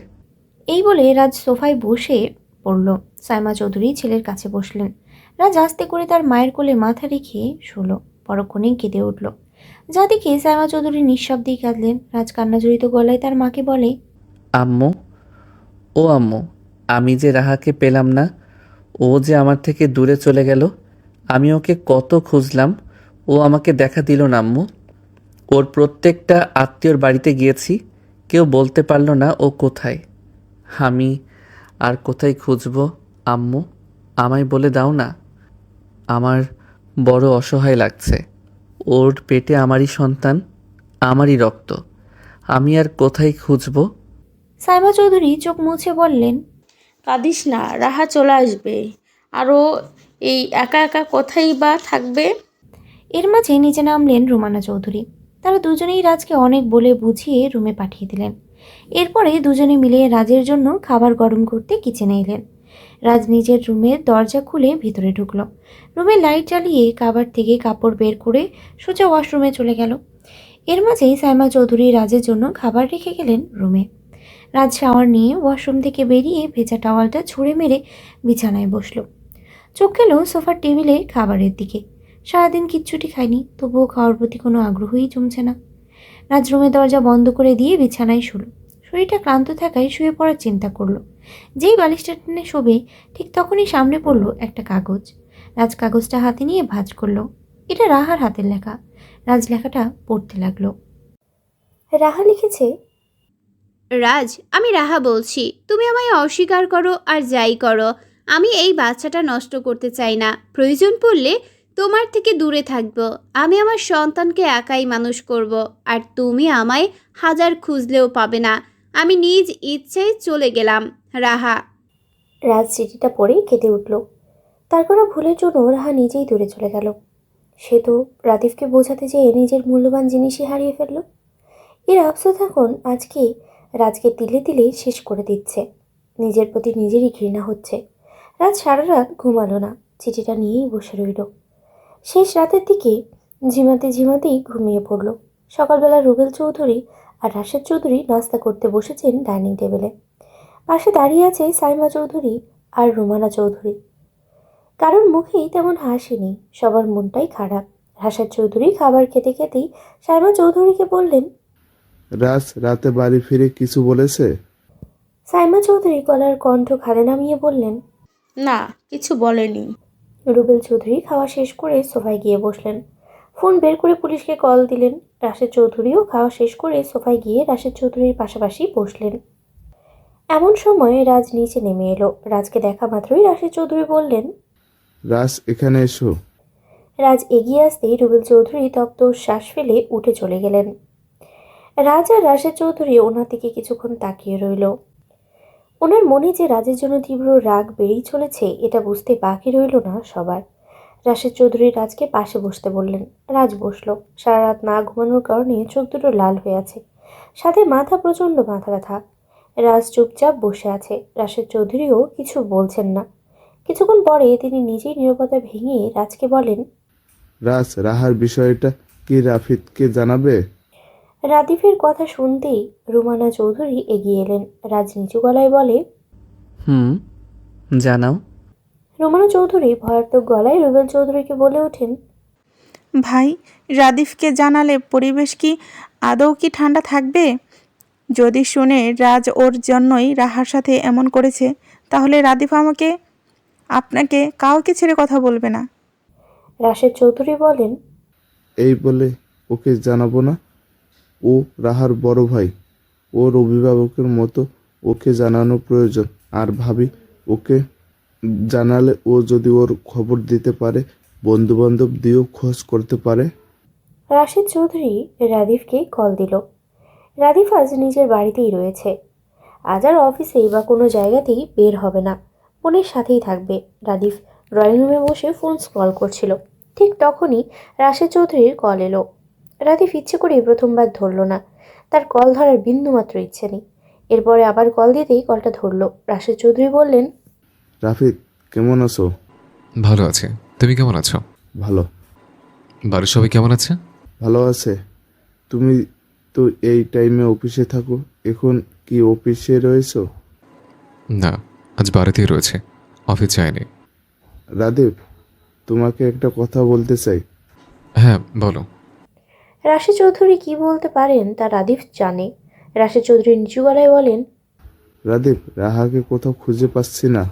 এই বলে রাজ সোফায় বসে পড়ল। সাইমা চৌধুরী ছেলের কাছে বসলেন। রাজ আস্তে করে তার মায়ের কোলে মাথা রেখে শুলো। পরক্ষণে কেঁদে উঠল। যা দেখে সাইমা চৌধুরী নিঃশব্দেই কাঁদলেন। রাজ কান্নাজড়িত গলায় তার মাকে বলে, আম্মু, ও আম্মু, আমি যে রাহাকে পেলাম না, ও যে আমার থেকে দূরে চলে গেল। আমি ওকে কত খুঁজলাম, ও আমাকে দেখা দিল না আম্মু। ওর প্রত্যেকটা আত্মীয়র বাড়িতে গিয়েছি, কেউ বলতে পারলো না ও কোথায়। আমি আর কোথায় খুঁজবো আম্মু, আমায় বলে দাও না। আমার বড় অসহায় লাগছে। ওর পেটে আমারই সন্তান, আমারই রক্ত। আমি আর কোথায় খুঁজবো? সাইমা চৌধুরী চোখ মুছে বললেন, কাঁদিস না, রাহা চলে আসবে। আরও এই একা একা কোথায় বা থাকবে? এর মাঝে নিচে নামলেন রুমানা চৌধুরী। তারা দুজনেই রাজকে অনেক বলে বুঝিয়ে রুমে পাঠিয়ে দিলেন। এরপরে দুজনে মিলে রাজের জন্য খাবার গরম করতে কিচেনে এলেন। রাজ নিজের রুমের দরজা খুলে ভিতরে ঢুকলো। রুমে লাইট জ্বালিয়ে কাবার থেকে কাপড় বের করে সোজা ওয়াশরুমে চলে গেল। এর মাঝেই সাইমা চৌধুরী রাজের জন্য খাবার রেখে গেলেন রুমে। রাজ শাওয়ার নিয়ে ওয়াশরুম থেকে বেরিয়ে ভেজা টাওয়ালটা ছুঁড়ে মেরে বিছানায় বসলো। চোখ গেল সোফার টেবিলে খাবারের দিকে। সারাদিন কিচ্ছুটি খায়নি, তবুও খাওয়ার প্রতি কোনো আগ্রহই জমছে না। রাজ রুমের দরজা বন্ধ করে দিয়ে বিছানায় শুলো। শরীরটা ক্লান্ত থাকায় শুয়ে পড়ার চিন্তা করলো। যেই বালিশটা টেনে শোবে ঠিক তখনই সামনে পড়লো একটা কাগজ। রাজ কাগজটা হাতে নিয়ে ভাঁজ করলো। এটা রাহার হাতের লেখা। রাজ লেখাটা পড়তে লাগলো। রাহা লিখেছে, রাজ, আমি রাহা বলছি। তুমি আমায় অস্বীকার করো আর যাই করো, আমি এই বাচ্চাটা নষ্ট করতে চাই না। প্রয়োজন পড়লে তোমার থেকে দূরে থাকবো। আমি আমার সন্তানকে একাই মানুষ করব, আর তুমি আমায় হাজার খুঁজলেও পাবে না। আমি নিজ ইচ্ছায় চলে গেলাম। রাহা। রাজ চিঠিটা পড়ে কেঁদে উঠল। তার করা ভুলের জন্য রাহা নিজেই দূরে চলে গেল। সে তো রাদিফকে বোঝাতে যেয়ে নিজের মূল্যবান জিনিসই হারিয়ে ফেলল। এর আফসোস এখন আজকে রাজকে তিলে তিলে শেষ করে দিচ্ছে। নিজের প্রতি নিজেরই ঘৃণা হচ্ছে। রাজ সারা রাত ঘুমালো না, চিঠিটা নিয়েই বসে রইল। শেষ রাতের দিকে ঝিমাতে ঝিমাতেই ঘুমিয়ে পড়ল। সকালবেলা রুবেল চৌধুরী আর রাশেদ চৌধুরী নাস্তা করতে বসেছেন ডাইনিং টেবিলে। পাশে দাঁড়িয়ে আছে সাইমা চৌধুরী আর রুমানা চৌধুরী। কারোর মুখেই তেমন হাসি নেই, সবার মনটাই খারাপ। রাশেদ চৌধুরী খাবার খেতে খেতেই সাইমা চৌধুরীকে বললেন। রাজ রাতে বাড়ি ফিরে কিছু বলেছে? সাইমা চৌধুরী গলার কণ্ঠ খাদে নামিয়ে বললেন। না, কিছু বলেনি। রুবেল চৌধুরী খাওয়া শেষ করে সোফায় গিয়ে বসলেন। ফোন বের করে পুলিশকে কল দিলেন। রাশেদ চৌধুরীও খাওয়া শেষ করে সোফায় গিয়ে রাশেদ চৌধুরীর পাশাপাশি বসলেন। এমন সময় রাজ নিচে নেমে এলো। রাজকে দেখা মাত্রই রাশেদ চৌধুরী বললেন। রাজ এখানে এসো। রাজ এগিয়ে আসতেই রুবেল চৌধুরী তপ্ত শ্বাস ফেলে উঠে চলে গেলেন। রাজ আর রাশেদ চৌধুরী ওনার দিকে কিছুক্ষণ তাকিয়ে রইল। ওনার মনে যে রাজের জন্য তীব্র রাগ বেড়েই চলেছে এটা বুঝতে বাকি রইল না সবার। রাশেদ চৌধুরী রাজকে পাশে বসতে বললেন। রাজ বসলো। সারা রাত না ঘুমানোর কারণে চোখ দুটো লাল হয়ে আছে, সাথে প্রচণ্ড মাথা ব্যথা। রাজ চুপচাপ বসে আছে। রাশেদ চৌধুরীও কিছু বলছেন না। কিছুক্ষণ পরে তিনি নিজেই নীরবতা ভেঙে রাজকে বলেন। রাজ রাহার বিষয়টা কি রাফিদকে জানাবে? রাদিফের কথা শুনতেই রুমানা চৌধুরী এগিয়ে এলেন। রাজ নিচু গলায় বলে। জানাও। রুমানা চৌধুরী ভয়ার্থক গলায় রুবেল চৌধুরীকে বলে ওঠেন। ভাই, রাদিফকে জানালে পরিবেশ কি আদৌ কি ঠান্ডা থাকবে? যদি শুনে রাজ ওর জন্যই রাহার সাথে এমন করেছে, তাহলে রাদিফ আপনাকে কাউকে ছেড়ে কথা বলবে না। রাশেদ চৌধুরী বলেন। এই বলে ওকে জানাবো না? ও রাহার বড় ভাই, ওর অভিভাবকের মতো ওকে জানানো প্রয়োজন। আর ভাবি, ওকে জানালে ও যদি ওর খবর দিতে পারে, বন্ধু বান্ধব দিয়েও খোঁজ করতে পারে। রাশেদ চৌধুরী রাদিফকে কল দিল। রাদিফ আজ নিজের বাড়িতেই রয়েছে। আজ আর অফিসেই বা কোনো জায়গাতেই বের হবে না, বোনের সাথেই থাকবে। রাদিফ ড্রয়িং রুমে বসে ফোন স্ক্রল করছিল। ঠিক তখনই রাশেদ চৌধুরীর কল এলো। রাদিফ ইচ্ছে করেই প্রথমবার ধরল না, তার কল ধরার বিন্দুমাত্র ইচ্ছে নেই। এরপরে আবার কল দিতেই কলটা ধরল। রাশেদ চৌধুরী বললেন। রাফিদ, কেমন আছো? ভালো আছে, তুমি কেমন আছো? ভালো। বাড়ির সবাই কেমন আছে? ভালো আছে। তুমি তো এই টাইমে অফিসে থাকো, এখন কি অফিসে রয়েছো? না, আজ বাড়িতেই রয়েছে, অফিস যায়নি। রাদীপ, তোমাকে একটা কথা বলতে চাই। হ্যাঁ, বলো। রাশেদ চৌধুরী কি বলতে পারেন তা রাদিফ জানে। রাশেদ চৌধুরী নিচু গলায় বলেন। রাদীপ, রাহাকে কোথাও খুঁজে পাচ্ছি না।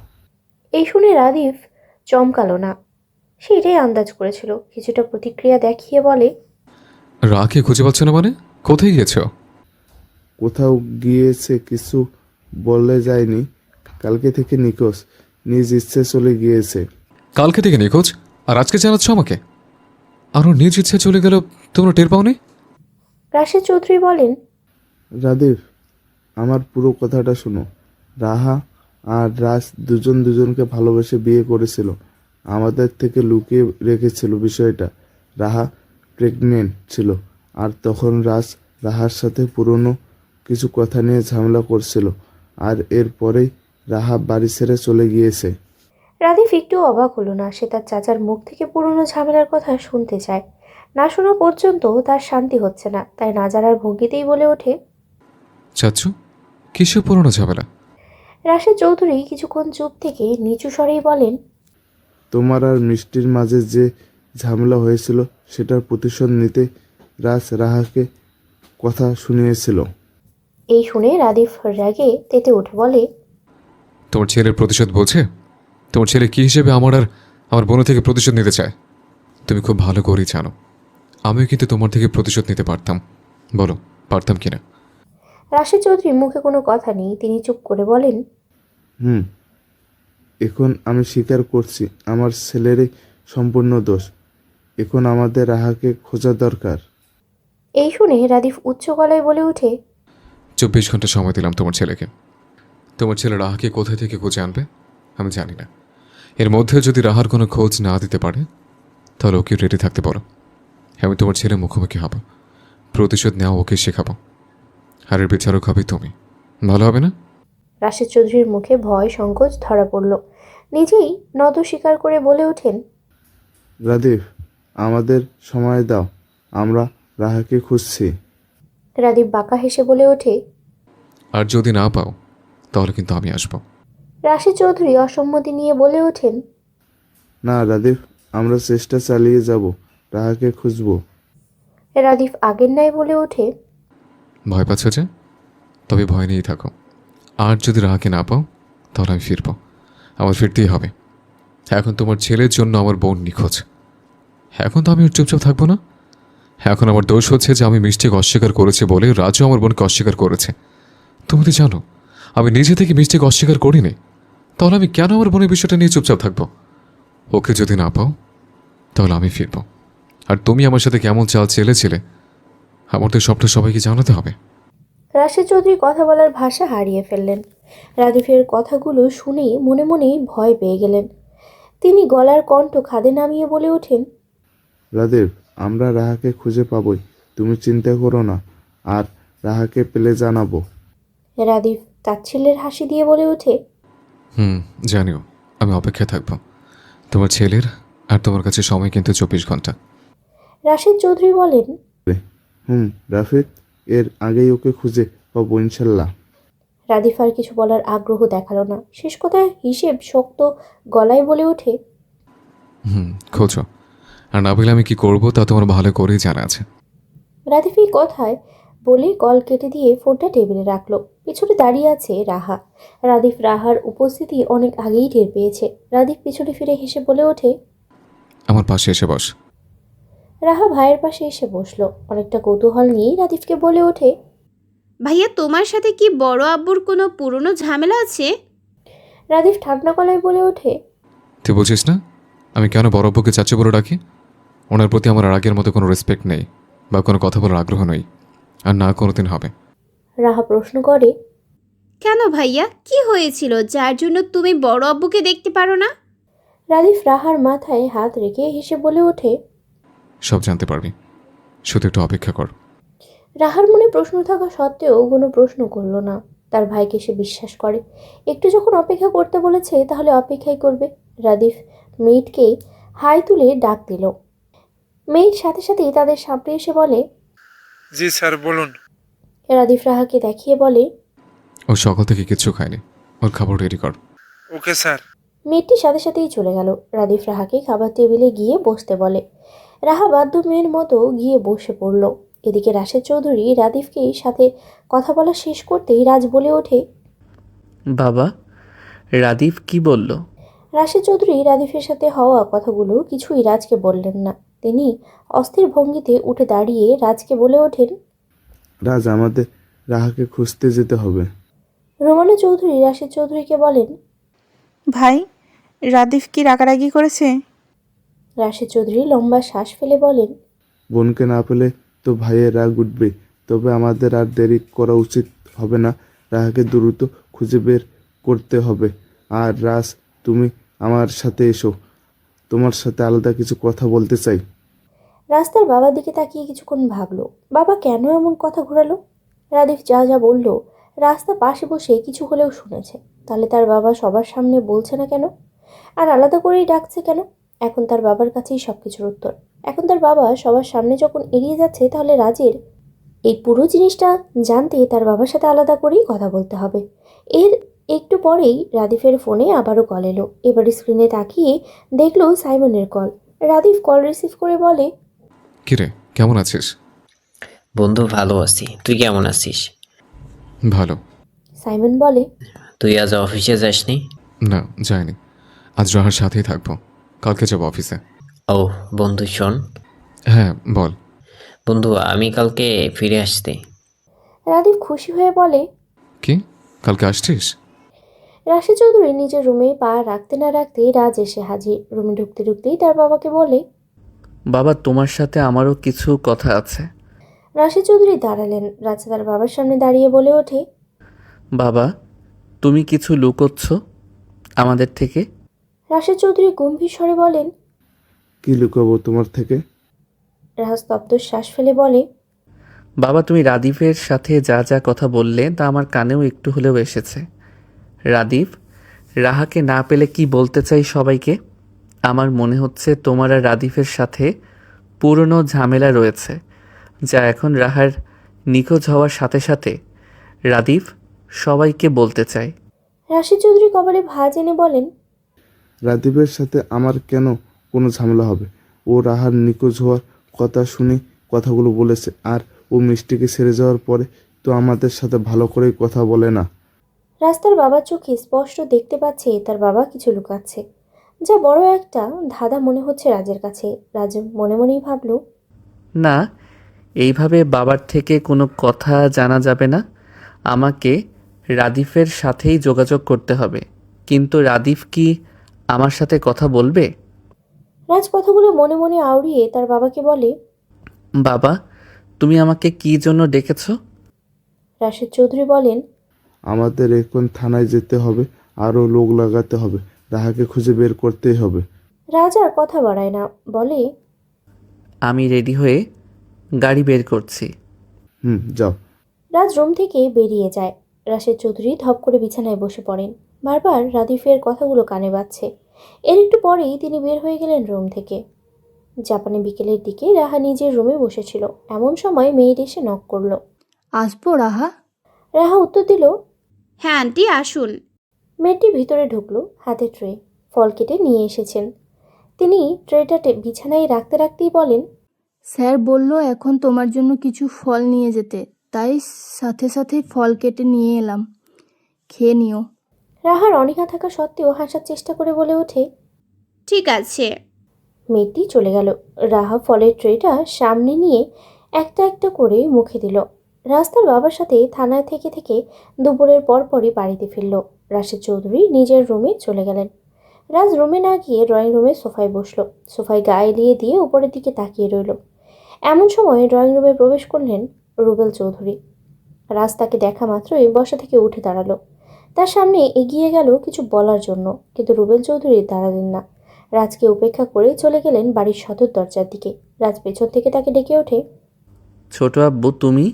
এই শুনে রাদিফ চমকালো না, সে এটাই আন্দাজ করেছিল। কিছুটা প্রতিক্রিয়া দেখিয়ে বলে। রাকে খুঁজে পাচ্ছ না মানে? কোথায় গিয়েছ? কোথাও গিয়েছে, কিছু বলে যায়নি। কালকে থেকে নিখোঁজ, নিজ ইচ্ছে চলে গিয়েছে। কালকে থেকে নিখোঁজ, আর আজকে জানাচ্ছ আমাকে? আরও নিজ ইচ্ছে চলে গেল, তোমরা টের পাওনি? রাশেদ চৌধুরী বলেন। রাদীপ, আমার পুরো কথাটা শোনো। রাহা আর রাজ দুজনকে ভালোবেসে বিয়ে করেছিল, আমাদের থেকে লুকিয়ে রেখেছিল বিষয়টা। রাহা প্রেগনেন্ট ছিল, আর তখন রাজ রাহার সাথে পুরনো কিছু কথা নিয়ে ঝামেলা করছিল, আর এরপরেই রাহা বাড়ি ছেড়ে চলে গিয়েছে। রাদিফ একটু অবাক হলো না। সে তার চাচার মুখ থেকে পুরনো ঝামেলার কথা শুনতে চায়। না শোনা পর্যন্ত তার শান্তি হচ্ছে না, তাই না জানার ভঙ্গিতেই বলে ওঠে। চাচ্ছু, কিসের পুরনো ঝামেলা? রাশেদ চৌধুরী কিছুক্ষণ চুপ থেকে নিচু স্বরেই বলেন। তোমার আর মিষ্টির মাঝে যে ঝামেলা হয়েছিল, সেটার প্রতিশোধ নিতে রাজ রাহাকে কথা শুনিয়েছিল। এই শুনে রাদিফ রাগে তেতে উঠে বলে। তোমার ছেলের প্রতিশোধ বোঝে? তোমার ছেলে কী হিসেবে আমার আর আমার বোন থেকে প্রতিশোধ নিতে চায়? তুমি খুব ভালো করেই জানো। আমিও কিন্তু তোমার থেকে প্রতিশোধ নিতে পারতাম। বলো, পারতাম কিনা? রাশেদ চৌধুরী মুখে কোনো কথা নেই, তিনি চুপ করে বলেন। এখন আমি স্বীকার করছি, আমার ছেলেরই সম্পূর্ণ দোষ। এখন আমাদের রাহাকে খোঁজা দরকার। এই শুনে রাদিফ উচ্চ গলায় বলে ওঠে। 24 ঘন্টা সময় দিলাম তোমার ছেলেকে। তোমার ছেলে রাহাকে কোথায় থেকে খুঁজে আনবে আমি জানি না। এর মধ্যে যদি রাহার কোনো খোঁজ না দিতে পারে, তাহলে ওকে রেডি থাকতে বলো। আমি তোমার ছেলে মুখোমুখি হব, প্রতিশোধ নেওয়া ওকে শেখাবো, আর এর বিচারক হবে তুমি। ভালো হবে না? রাশেদ চৌধুরীর মুখে ভয় সংকোচ ধরা পড়ল। নিজেই নদ স্বীকার করে বলে ওঠেন। রাদীপ, আমাদের সময় দাও, আমরা রাহাকে খুঁজছি। রাদীপ বাঁকা হেসে বলে ওঠে। আর যদি না পাও, তাহলে কিন্তু আমি আসবো। রাশেদ চৌধুরী অসম্মতি নিয়ে বলে ওঠেন। না রাদীপ, আমরা চেষ্টা চালিয়ে যাব, রাহাকে খুঁজবো। রাদিফ আগের ন্যায় বলে ওঠে, ভয় পাচ্ছ যে? তবে ভয় নিয়েই থাকো। আর যদি রাহাকে না পাও তাহলে আমি ফিরবো। আমার ফিরতেই হবে। এখন তোমার ছেলের জন্য আমার বোন নিখোঁজ। এখন তো আমি ওর চুপচাপ থাকবো না। এখন আমার দোষ হচ্ছে যে আমি মিষ্টিকে অস্বীকার করেছি বলে রাজু আমার বোনকে অস্বীকার করেছে। তুমি তো জানো আমি নিজে থেকে মিষ্টিকে অস্বীকার করিনি। তাহলে আমি কেন আমার বোনের বিষয়টা নিয়ে চুপচাপ থাকবো? ওকে যদি না পাও তাহলে আমি ফিরবো। আর তুমি আমার সাথে কেমন চাল চেলেছিলে আমার তো সবটা সবাইকে জানাতে হবে। রাশেদ চৌধুরী কথা বলার ভাষা হারিয়ে ফেললেন। রাদিফের কথাগুলো শুনেই মনে মনেই ভয় পেয়ে গেলেন। তিনি গলার কণ্ঠ খাদে নামিয়ে বলে ওঠেন, রাদীপ, আমরা রাহাকে খুঁজে পাবই, তুমি চিন্তা করো না। আর রাহাকে পেলে জানাবো। রাদিফ তাচ্ছিল্যের হাসি দিয়ে বলে ওঠে, জানিও আমি অপেক্ষায় থাকবো। তোমার ছেলের আর তোমার কাছে সময় কিন্তু 24 ঘন্টা। রাশেদ চৌধুরী বলেন, রাফিক, এর আগেই ওকে খুঁজে পাবো ইনশাল্লাহ। রাদিফ আর কিছু বলার আগ্রহ দেখালো না। শেষ কথা হিসেব শক্ত গলায় বলে ওঠে, খোঁজো। আর না বলে আমি কি করবো তা তোমার ভালো করেই জানা আছে। রাদিফ এই কথায় বলে কল কেটে দিয়ে ফোনটা টেবিলে রাখলো। পিছনে দাঁড়িয়ে আছে রাহা। রাদিফ রাহার উপস্থিতি অনেক আগেই টের পেয়েছে। রাদিফ পিছনে ফিরে হেসে বলে ওঠে, আমার পাশে এসে বস। রাহা ভাইয়ের পাশে এসে বসলো। অনেকটা কৌতূহল নিয়েই রাদিফকে বলে ওঠে, ভাইয়া তোমার সাথে কি বড় আব্বুর কোনো পুরনো ঝামেলা আছে? রাদিফ ঠান্ডা গলায় বলে ওঠে, তুই বুঝিস না আমি কেন বড় অব্বুকে চাচু বলে ডাকি? ওনার প্রতি আমার আর আগের মতো কোনো রেসপেক্ট নেই বা কোনো কথা বলার আগ্রহ নেই, আর না কোনোদিন হবে। রাহা প্রশ্ন করে, কেন ভাইয়া, কি হয়েছিল যার জন্য তুমি বড় আব্বুকে দেখতে পারো না? রাদিফ রাহার মাথায় হাত রেখে হেসে বলে ওঠে, সব জানতে পারবি, শুধু একটু অপেক্ষা কর। রাহার মনে প্রশ্ন থাকা সত্ত্বেও কোনো প্রশ্ন করল না। তার ভাইকে সে বিশ্বাস করে। একটু যখন অপেক্ষা করতে বলেছে তাহলে অপেক্ষাই করবে। রাদিফ মেয়েটকে হাই তুলে ডাক দিল। মেয়েট সাথে সাথেই তাদের সামনে এসে বলে, জি স্যার বলুন। রাদিফ রাহাকে দেখিয়ে বলে, ও সকাল থেকে কিচ্ছু খায়নি, ওর খাবার রেডি কর। Okay sir. মেয়েটি সাথে সাথেই চলে গেল। রাদিফ রাহাকে খাবার টেবিলে গিয়ে বসতে বলে। রাহা বাধ্য মেয়ের মতো গিয়ে বসে পড়ল। এদিকে রাশেদ চৌধুরী রাদিফকে সাথে কথা বলা শেষ করতেই রাজ বলে ওঠে, বাবা, রাদীপ কি বলল? রাশেদ চৌধুরী রাদিফের সাথে হওয়া কথাগুলো কিছুই রাজকে বললেন না। তিনি অস্থির ভঙ্গিতে উঠে দাঁড়িয়ে রাজকে বলে ওঠেন, রাজ, আমাদের রাহাকে খুঁজতে যেতে হবে। রোমানা চৌধুরী রাশেদ চৌধুরীকে বলেন, ভাই, রাদিফ কি রাগারাগি করেছে? রাশেদ চৌধুরী লম্বা শ্বাস ফেলে বলেন, বোনকে না পেলে তো ভাইয়ের রাগ উঠবে, তবে আমাদের আর দেরি করা উচিত হবে না। রাহাকে দ্রুত খুঁজে বের করতে হবে। আর রাজ, তুমি আমার সাথে এসো, তোমার সাথে আলাদা কিছু কথা বলতে চাই। রাস্তার বাবার দিকে তাকিয়ে কিছুক্ষণ ভাবলো, বাবা কেন এমন কথা ঘোরালো? রাদিফ যা যা বলল রাস্তা পাশে বসে কিছু হলেও শুনেছে। তাহলে তার বাবা সবার সামনে বলছে না কেন? আর আলাদা করেই ডাকছে কেন? এখন তার বাবার কাছেই সব কিছুর উত্তর। এখন তার বাবা সবার সামনে যখন এড়িয়ে যাচ্ছে, তাহলে রাজের এই পুরো জিনিসটা জানতে তার বাবার সাথে আলাদা করেই কথা বলতে হবে। এর একটু পরেই রাদিফের ফোনে আবারও কল এলো। এবার স্ক্রিনে তাকিয়ে দেখলো সাইমনের কল। রাদিফ কল রিসিভ করে বলে, কিরে, কেমন আছিস? বন্ধু ভালো আছি, তুই কেমন আছিস? ভালো। সাইমন বলে, তুই আজ অফিসে যাসনি? না, যাইনি। আজ রাহার সাথেই থাকবো, কালকে যাবো অফিসে। ও বন্ধু শোন। হ্যাঁ বল। বন্ধু আমি কালকে ফিরে আসতে। রাদিফ খুশি হয়ে বলে, কি, কালকে আসছিস? রাশেদ চৌধুরী নিজের রুমে পা রাখতে না রাখতেই রাজ এসে হাজির। রুমে ঢুকতে ঢুকতেই তার বাবাকে বলে, বাবা, তোমার সাথে আমারও কিছু কথা আছে। রাশেদ চৌধুরী দাঁড়ালেন। রাজ তার বাবার সামনে দাঁড়িয়ে বলে ওঠে, বাবা, তুমি কিছু লুকোচ্ছ আমাদের থেকে? রাশেদ চৌধুরী গম্ভীর স্বরে বলেন, কি লুকাবো তোমার থেকে? রাজ স্তব্ধ শ্বাস ফেলে বলে, বাবা, তুমি রাদীফের সাথে যা যা কথা বললে তা আমার কানেও একটু হলেও এসেছে। রাদীপ রাহাকে না পেলে কি বলতে চাই সবাইকে? আমার মনে হচ্ছে তোমার আর রাদীফের সাথে পুরনো ঝামেলা রয়েছে, যা এখন রাহার নিখোঁজ হওয়ার সাথে সাথে রাদীপ সবাইকে বলতে চায়। রাশেদ চৌধুরী কপালে ভাঁজ এনে বলেন, রাদীপের সাথে আমার কেন কোনো ঝামেলা হবে? ও রাহার নিখোঁজ হওয়ার কথা শুনে কথাগুলো বলেছে, আর ও মিষ্টিকে ছেড়ে যাওয়ার পরে তো আমাদের সাথে ভালো করেই কথা বলে না। রাস্তার বাবার চোখে স্পষ্ট দেখতে পাচ্ছে তার বাবা কিছু লুকাচ্ছে, যা বড় একটা ধাঁধা মনে হচ্ছে রাজের কাছে। রাজ মনে মনেই ভাবল, না, এইভাবে বাবার থেকে কোনো কথা জানা যাবে না। আমাকে রাদিফের সাথেই যোগাযোগ করতে হবে। কিন্তু রাদিফ কি আমার সাথে কথা বলবে? রাজ কথাগুলো মনে মনে আওড়িয়ে তার বাবাকে বলে, বাবা, তুমি আমাকে কি জন্য ডেকেছো? রাশেদ চৌধুরী বলেন, আমাদের এখন থানায় যেতে হবে, আরও লোক লাগাতে হবে, রাহাকে খুঁজে বের করতেই হবে। রাজ আর কথা বাড়ায় না, বলে, আমি রেডি হয়ে গাড়ি বের করছি। যাও। রাজ রুম থেকে বেরিয়ে যায়। রাশেদ চৌধুরী ধপ করে বিছানায় বসে পড়েন। বারবার রাদিফের কথাগুলো কানে বাজছে। এর একটু পরেই তিনি বের হয়ে গেলেন রুম থেকে। জাপানে বিকেলের দিকে রাহা নিজের রুমে বসেছিল। এমন সময় মেয়ের এসে নক করলো। আসবো রাহা? রাহা উত্তর দিল, হ্যাঁ আন্টি আসুন। মেয়েটি ভিতরে ঢুকলো, হাতে ট্রে, ফল কেটে নিয়ে এসেছেন। তিনি ট্রেটা বিছানায় রাখতে রাখতেই বলেন, স্যার বলল এখন তোমার জন্য কিছু ফল নিয়ে যেতে, তাই সাথে সাথে ফল কেটে নিয়ে এলাম, খেয়ে নিও। রাহার অনীহা থাকা সত্ত্বেও হাসার চেষ্টা করে বলে ওঠে, ঠিক আছে। মেয়েটি চলে গেল। রাহা ফলের ট্রেটা সামনে নিয়ে একটা একটা করে মুখে দিল। রাস্তার বাবার সাথে থানায় থেকে থেকে দুপুরের পরপরই বাড়িতে ফিরল। রাশেদ চৌধুরী নিজের রুমে চলে গেলেন। রাজ রুমে না গিয়ে ড্রয়িং রুমে সোফায় বসলো। সোফায় গা এলিয়ে দিয়ে উপরের দিকে তাকিয়ে রইল। এমন সময় ড্রয়িং রুমে প্রবেশ করলেন রুবেল চৌধুরী। রাজ তাকে দেখা মাত্রই বসা থেকে উঠে দাঁড়ালো। তার সামনে এগিয়ে গেল কিছু বলার জন্য, কিন্তু রুবেল চৌধুরী দাঁড়ালেন না। রাজকে উপেক্ষা করে চলে গেলেন বাড়ির সদর দরজার দিকে। রাজ পেছন থেকে তাকে ডেকে ওঠে, ছোট আব্বু তুমি?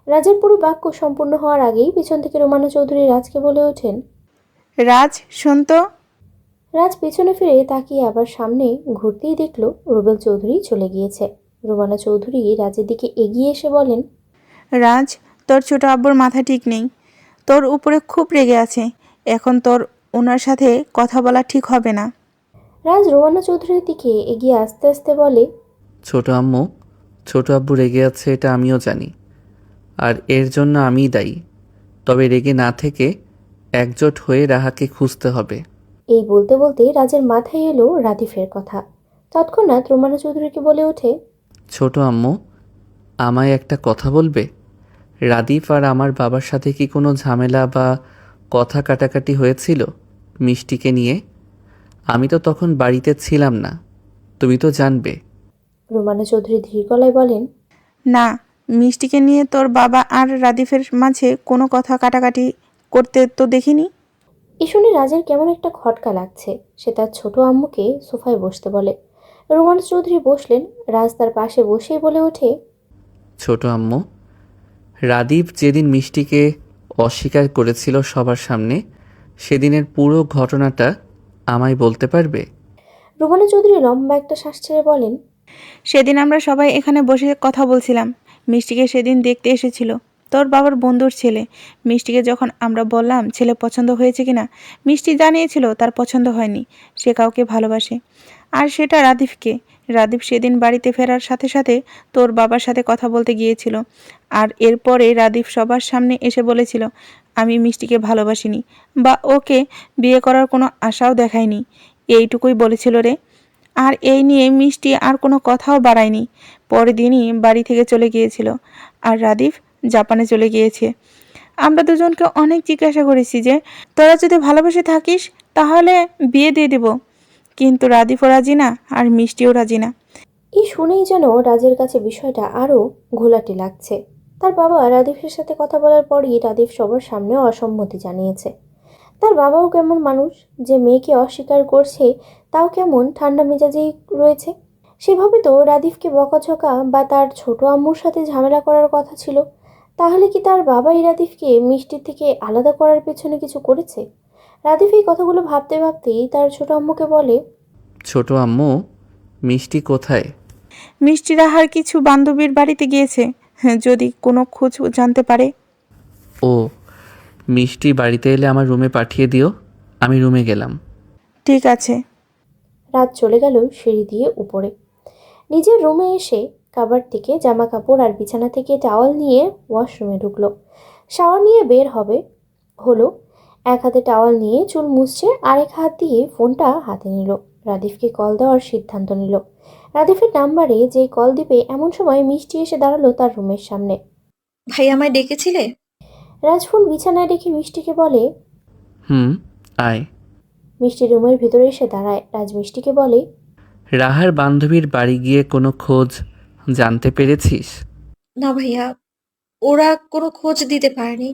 রাজের পুরো বাক্য সম্পূর্ণ হওয়ার আগেই পেছন থেকে রোমানা চৌধুরী রাজকে বলে ওঠেন, রাজ শোন তো। রাজ পেছনে ফিরে তাকিয়ে আবার সামনে ঘুরতেই দেখল রুবেল চৌধুরী চলে গিয়েছে। রোমানা চৌধুরী রাজের দিকে এগিয়ে এসে বলেন, রাজ, তোর ছোট আব্বুর মাথা ঠিক নেই, তোর উপরে খুব রেগে আছে। এখন তোর ওনার সাথে কথা বলা ঠিক হবে না। রাজ রোমানা চৌধুরীর দিকে এগিয়ে আস্তে আস্তে বলে, ছোট আম্মু, ছোট আব্বু রেগে আছে এটা আমিও জানি, আর এর জন্য আমিই দায়ী। তবে রেগে না থেকে একজোট হয়ে রাহাকে খুঁজতে হবে। এই বলতে বলতে রাজের মাথায় এলো রাদিফের কথা। তৎক্ষণাৎ রোমানা চৌধুরীকে বলে ওঠে, ছোট আম্মু, আমায় একটা কথা বলবে? রাদিফ আর আমার বাবার সাথে কি কোনো ঝামেলা বা কথা কাটাকাটি হয়েছিল মিষ্টিকে নিয়ে? আমি তো তখন বাড়িতে ছিলাম না, তুমি তো জানবে। রোমানা চৌধুরী ধীর গলায় বলেন, না, মিষ্টিকে নিয়ে তোর বাবা আর রাদিফের মাঝে কোনো কথা কাটাকাটি করতে তো দেখিনি। এই শুনে রাজের কেমন একটা খটকা লাগছে। সে তার ছোট আম্মুকে সোফায় বসতে বলে। রোমানা চৌধুরী বসলেন। রাজ তার পাশে বসেই বলে ওঠে, ছোট আম্মু, রাদীপ যেদিন মিষ্টিকে অস্বীকার করেছিল সবার সামনে, সেদিনের পুরো ঘটনাটা আমায় বলতে পারবে? রোমানা চৌধুরী লম্বা একটা শ্বাস ছেড়ে বলেন, সেদিন আমরা সবাই এখানে বসে কথা বলছিলাম। মিষ্টিকে সেদিন দেখতে এসেছিল তোর বাবার বন্ধুর ছেলে। মিষ্টিকে যখন আমরা বললাম ছেলে পছন্দ হয়েছে কিনা, মিষ্টি জানিয়েছিল তার পছন্দ হয়নি, সে কাউকে ভালোবাসে, আর সেটা রাদিফকে। রাদিফ সেদিন বাড়িতে ফেরার সাথে সাথে তোর বাবার সাথে কথা বলতে গিয়েছিল, আর এরপরে রাদিফ সবার সামনে এসে বলেছিল আমি মিষ্টিকে ভালোবাসিনি বা ওকে বিয়ে করার কোনো আশাও দেখায়নি, এইটুকুই বলেছিল রে। আর এই নিয়ে মিষ্টি আর কোনো কথাও বাড়ায়নি। পরের দিনই বাড়ি থেকে চলে গিয়েছিল, আর রাদিফ জাপানে চলে গিয়েছে। আমরা দুজনকে অনেক জিজ্ঞাসা করেছি যে তোরা যদি ভালোবেসে থাকিস তাহলে বিয়ে দিয়ে দেব, কিন্তু রাদিফও রাজি না আর মিষ্টিও রাজি না। এই শুনেই যেন রাজের কাছে বিষয়টা আরও ঘোলাটে লাগছে। তার বাবা রাদিফের সাথে কথা বলার পরই রাদিফ সবার সামনে অসম্মতি জানিয়েছে। তার বাবাও কেমন মানুষ যে মেয়েকে অস্বীকার করছে, তাও কেমন ঠান্ডা মেজাজেই রয়েছে। সেভাবে তো রাদিফকে বকাঝকা বা তার ছোট আম্মুর সাথে ঝামেলা করার কথা ছিল। তাহলে কি তার বাবাই রাদিফকে মিষ্টির থেকে আলাদা করার পেছনে কিছু করেছে? রাদিফ এই কথাগুলো ভাবতে ভাবতেই তার ছোট আম্মুকে বলে, ছোট আম্মু, মিষ্টি কোথায়? মিষ্টি রাহার কিছু বান্ধবীর বাড়িতে গিয়েছে, যদি কোনো খোঁজ জানতে পারে। ও, মিষ্টি বাড়িতে এলে আমার রুমে পাঠিয়ে দিও। আমি রুমে গেলাম। ঠিক আছে। রাত চলে গেল সিঁড়ি দিয়ে উপরে। নিজের রুমে এসে কাবার থেকে জামা কাপড় আর বিছানা থেকে টাওয়াল নিয়ে ওয়াশরুমে ঢুকলো। শাওয়ার নিয়ে বের হলো। এক হাতে টাওয়াল নিয়ে চুল মুছছে, আরেক হাত দিয়ে ফোনটা হাতে নিল। রাদিফকে কল দেওয়ার সিদ্ধান্ত নিল। রাদিফের নাম্বারে যেই কল দিবে এমন সময় মিষ্টি এসে দাঁড়ালো তার রুমের সামনে। ভাই আমায় ডেকেছিলে? রাজ ফোন বিছানায় রেখে মিষ্টিকে বলে, হুম, আয়। মিষ্টি রুমের ভিতরে এসে দাঁড়ায়। রাজ মিষ্টিকে বলে, রাহার বান্ধবীর বাড়ি গিয়ে কোনো খোঁজ জানতে পেরেছিস? না ভাইয়া, ওরা কোনো খোঁজ দিতে পারেনি।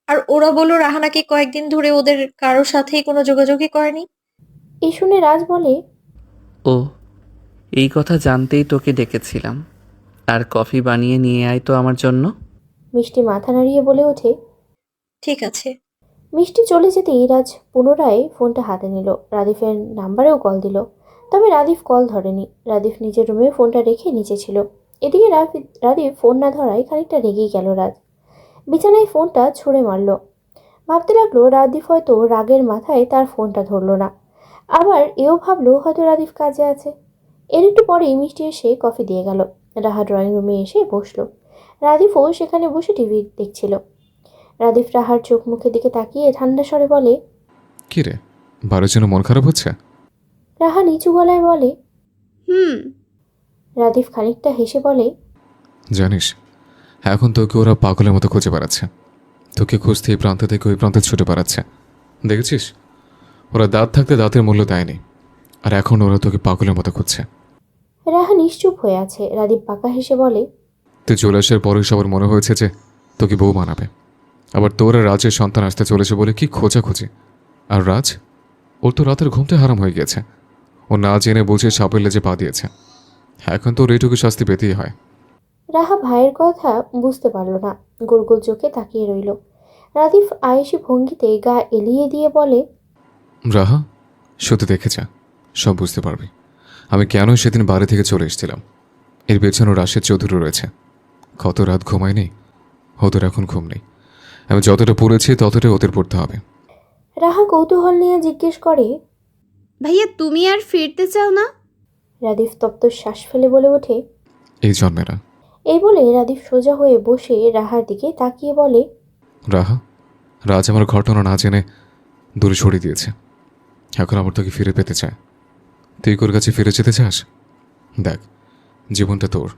আর ওরা বলল রাহা নাকি কয়েকদিন ধরে ওদের কারোর সাথেই কোনো যোগাযোগই করেনি। এই শুনে রাজ বলে, ও, এই কথা জানতেই তোকে ডেকেছিলাম। আর কফি বানিয়ে নিয়ে আয় তো আমার জন্য। মিষ্টি মাথা নাড়িয়ে বলে ওঠে, ঠিক আছে। মিষ্টি চলে যেতেই রাজ পুনরায় ফোনটা হাতে নিল। রাদিফের নাম্বারেও কল দিল, তবে রাদিফ কল ধরেনি। রাদিফ নিজের রুমে ফোনটা রেখে নিচে ছিল। এদিকে রাদিফ ফোন না ধরায় খানিকটা রেগেই গেল। রাজ বিছানায় ফোনটা ছুঁড়ে মারল। ভাবতে লাগলো রাদিফ হয়তো রাগের মাথায় তার ফোনটা ধরলো না। আবার এও ভাবলো হয়তো রাদিফ কাজে আছে। এর একটু পরেই মিষ্টি এসে কফি দিয়ে গেল। রাহা ড্রয়িং রুমে এসে বসলো। রাদিফও সেখানে বসে টিভি দেখছিল। রাদিফ রাহার চোখ মুখের দিকে তাকিয়ে ঠান্ডা স্বরে বলে, কি রে, বারোর জন্য মন খারাপ হচ্ছে? রাহা নিচু গলায় বলে, হুম। রাদিফ খানিকটা হেসে বলে, জানিস, এখন তোকে ওরা পাগলের মতো খুঁজে বেড়াচ্ছে। তোকে খুঁজতে এই প্রান্ত থেকে ওই প্রান্তে ছুটে বেড়াচ্ছে। দেখেছিস, ওরা দাঁত থাকতে দাঁতের মূল্য দেয়নি, আর এখন ওরা তোকে পাগলের মতো খুঁজছে। রাহা নিশ্চুপ হয়ে আছে। রাদিফ পাকা হেসে বলে, তুই চলে আসার পরে সবার মনে হয়েছে যে তোকে বউ মানাবে। আবার তোর আর রাজের সন্তান আসতে চলেছে বলে কি খোঁজাখুঁজি। আর রাজ, ওর তো রাতের ঘুমটা হারাম হয়ে গেছে। ও না জেনে বুঝে সাপের লেজে পা দিয়েছে। এখন তোর এইটুকু শাস্তি পেতেই হয়। রাহা ভাইয়ের কথা বুঝতে পারল না, গোল গোল চোখে তাকিয়ে রইল। রাদিফ আয়েশি ভঙ্গিতে গা এলিয়ে দিয়ে বলে, রাহা, সত্যি দেখে যা, সব বুঝতে পারবি আমি কেন সেদিন বাড়ি থেকে চলে এসেছিলাম। এর পেছনে রাশেদ চৌধুরী রয়েছে। কত রাত ঘুমায়নি, ওদের এখন ঘুম নেই। আমি যতটা পড়েছি ততটাই ওদের পড়তে হবে। রাহা কৌতূহল নিয়ে জিজ্ঞেস করে, ভাইয়া তুমি আর ফিরতে চাও না? রাদিফ তপ্ত শ্বাস ফেলে বলে ওঠে, এই জন্মে না। এই বলে রাদিফ সোজা হয়ে বসে রাহার দিকে তাকিয়ে বলে, রাহা, রাজ আমার ঘটনা না জেনে দূরে ছড়িয়ে দিয়েছে। এখন আবার তোকে ফিরে পেতে চায়। তুই ওর কাছে ফিরে যেতে চাস? দেখ, জীবনটা তোর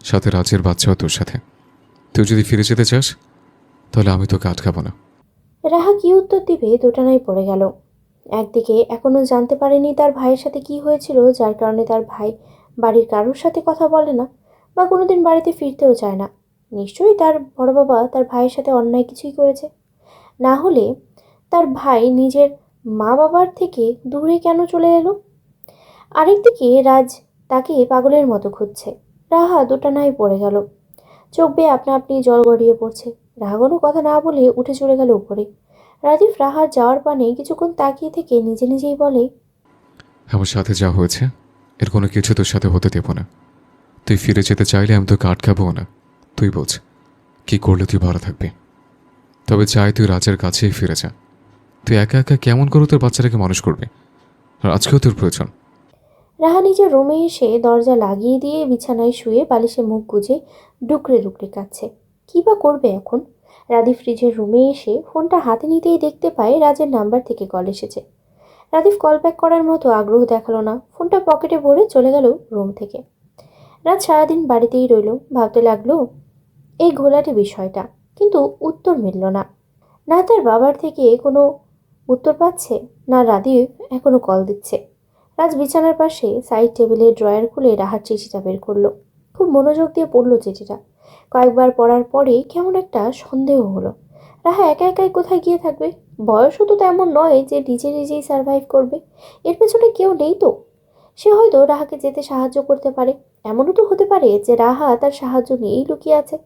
সাথে, রাজের বাচ্চাও তোর সাথে। তুই যদি ফিরে যেতে চাস তাহলে আমি তোকে আটকাবো না। রাহা কি উত্তর দিবে দোটানায় পড়ে গেল। একদিকে এখনো জানতে পারেনি তার ভাইয়ের সাথে কি হয়েছিল, যার কারণে তার ভাই বাড়ির কারোর সাথে কথা বলে না বা কোনোদিন বাড়িতে ফিরতেও চায় না। নিশ্চয়ই তার বড় বাবা তার ভাইয়ের সাথে অন্যায় কিছুই করেছে, না হলে তার ভাই নিজের মা বাবার থেকে দূরে কেন চলে এলো। আরেকদিকে রাজ তাকে পাগলের মতো খুঁজছে। রাহা দোটানায় পড়ে গেল। চোখ বেয়ে আপনা আপনি জল গড়িয়ে পড়ছে। রাহা কোনো কথা না বলে উঠে চলে গেল উপরে। রাদিফ রাহার যাওয়ার পানে কিছুক্ষণ তাকিয়ে থেকে নিজে নিজেই বলে, আমার সাথে যা হয়েছে এর কোনো কিছু তোর সাথে হতে দেবো না। তুই ফিরে যেতে চাইলে আমি তোকে আটকাবো না। তুই বোঝ কি করলে তুই ভালো থাকবি। তবে চাই তুই রাজের কাছেই ফিরে যা। তুই একা একা কেমন করে তোর বাচ্চাটাকে মানুষ করবি? আর আজকেও তোর প্রয়োজন। রাহা নিজের রুমে এসে দরজা লাগিয়ে দিয়ে বিছানায় শুয়ে বালিশে মুখ গুজে ডুকরে ডুকরে কাঁদছে। কী বা করবে এখন। রাদিফ ফ্রিজের রুমে এসে ফোনটা হাতে নিতেই দেখতে পায় রাজের নাম্বার থেকে কল এসেছে। রাদিফ কল ব্যাক করার মতো আগ্রহ দেখালো না, ফোনটা পকেটে ভরে চলে গেল রুম থেকে। রাত সারাদিন বাড়িতেই রইল, ভাবতে লাগলো এই ঘোলাটে বিষয়টা, কিন্তু উত্তর মিলল না। না তার বাবার থেকে কোনো উত্তর পাচ্ছে, না রাদিফ এখনো কল দিচ্ছে। রাজ বিছানার পাশে সাইড টেবিলে ড্রয়ার খুলে রাহার চিঠিটা বের করলো। খুব মনোযোগ দিয়ে পড়লো চিঠিটা। কয়েকবার পড়ার পরেই কেমন একটা সন্দেহ হলো। রাহা একা একাই কোথায় গিয়ে থাকবে? বয়সও তো তেমন নয় যে নিজে নিজেই সার্ভাইভ করবে। এর পেছনে কেউ নেই তো। সে হয়তো রাহাকে যেতে সাহায্য করতে পারে। এমনও তো হতে পারে যে রাহা তার সাহায্য নিয়েই লুকিয়ে আছে।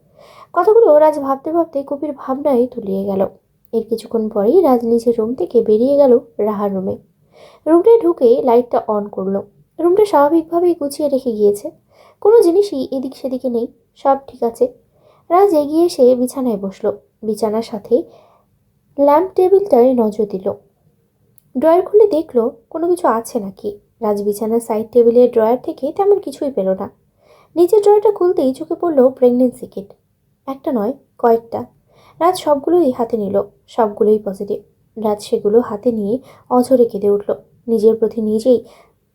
কথাগুলো রাজ ভাবতে ভাবতে গভীর ভাবনায় তলিয়ে গেল। এর কিছুক্ষণ পরেই রাজ নিজের রুম থেকে বেরিয়ে গেল রাহার রুমে। রুমটায় ঢুকে লাইটটা অন করলো। রুমটা স্বাভাবিকভাবেই গুছিয়ে রেখে গিয়েছে, কোনো জিনিসই এদিক সেদিকে নেই, সব ঠিক আছে। রাজ এগিয়ে এসে বিছানায় বসলো। বিছানার সাথে ল্যাম্প টেবিলটায় নজর দিল। ড্রয়ার খুলে দেখলো কোনো কিছু আছে নাকি। রাজ বিছানার সাইড টেবিলের ড্রয়ার থেকে তেমন কিছুই পেল না। নিচের ড্রয়ারটা খুলতেই চোখে পড়লো প্রেগনেন্সি কিট। একটা নয়, কয়েকটা। রাজ সবগুলোই হাতে নিল। সবগুলোই পজিটিভ। রাজ সেগুলো হাতে নিয়ে অঝরে কেঁদে উঠল। নিজের প্রতি নিজেই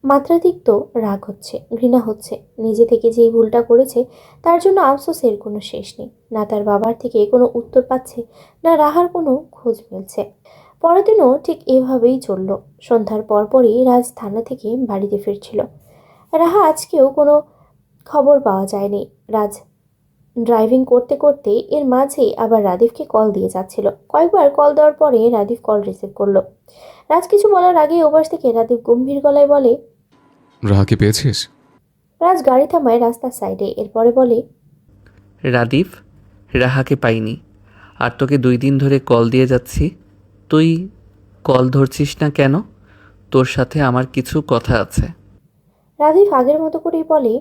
মাত্রাতিরিক্ত রাগ হচ্ছে, ঘৃণা হচ্ছে। নিজে থেকে যেই ভুলটা করেছে তার জন্য আফসোসের কোনো শেষ নেই। না তার বাবার থেকে কোনো উত্তর পাচ্ছে, না রাহার কোনো খোঁজ মিলছে। পরের দিনও ঠিক এভাবেই চলল। সন্ধ্যার পরপরই রাজ থানা থেকে বাড়িতে ফিরছিল। রাহা আজকেও কোনো খবর পাওয়া যায়নি। রাজ ড্রাইভিং করতে করতে এর মাঝেই আবার রাদিফকে কল দিয়ে যাচ্ছিল। কয়েকবার কল দেওয়ার পরে রাদিফ কল রিসিভ করলো। রাজ কিছু বলার আগেই ওপাশ থেকে রাদিফ গম্ভীর গলায় বলে, রাহাকে পেয়েছিস? রাজ গাড়ি থামায় রাস্তার সাইডে। এরপরে বলে, রাদিফ, রাহাকে পাইনি। আর তোকে 2 দিন ধরে কল দিয়ে যাচ্ছি, তুই কল ধরছিস না কেন? তোর সাথে আমার কিছু কথা আছে। রাদিফ আগের মতো করেই বলে,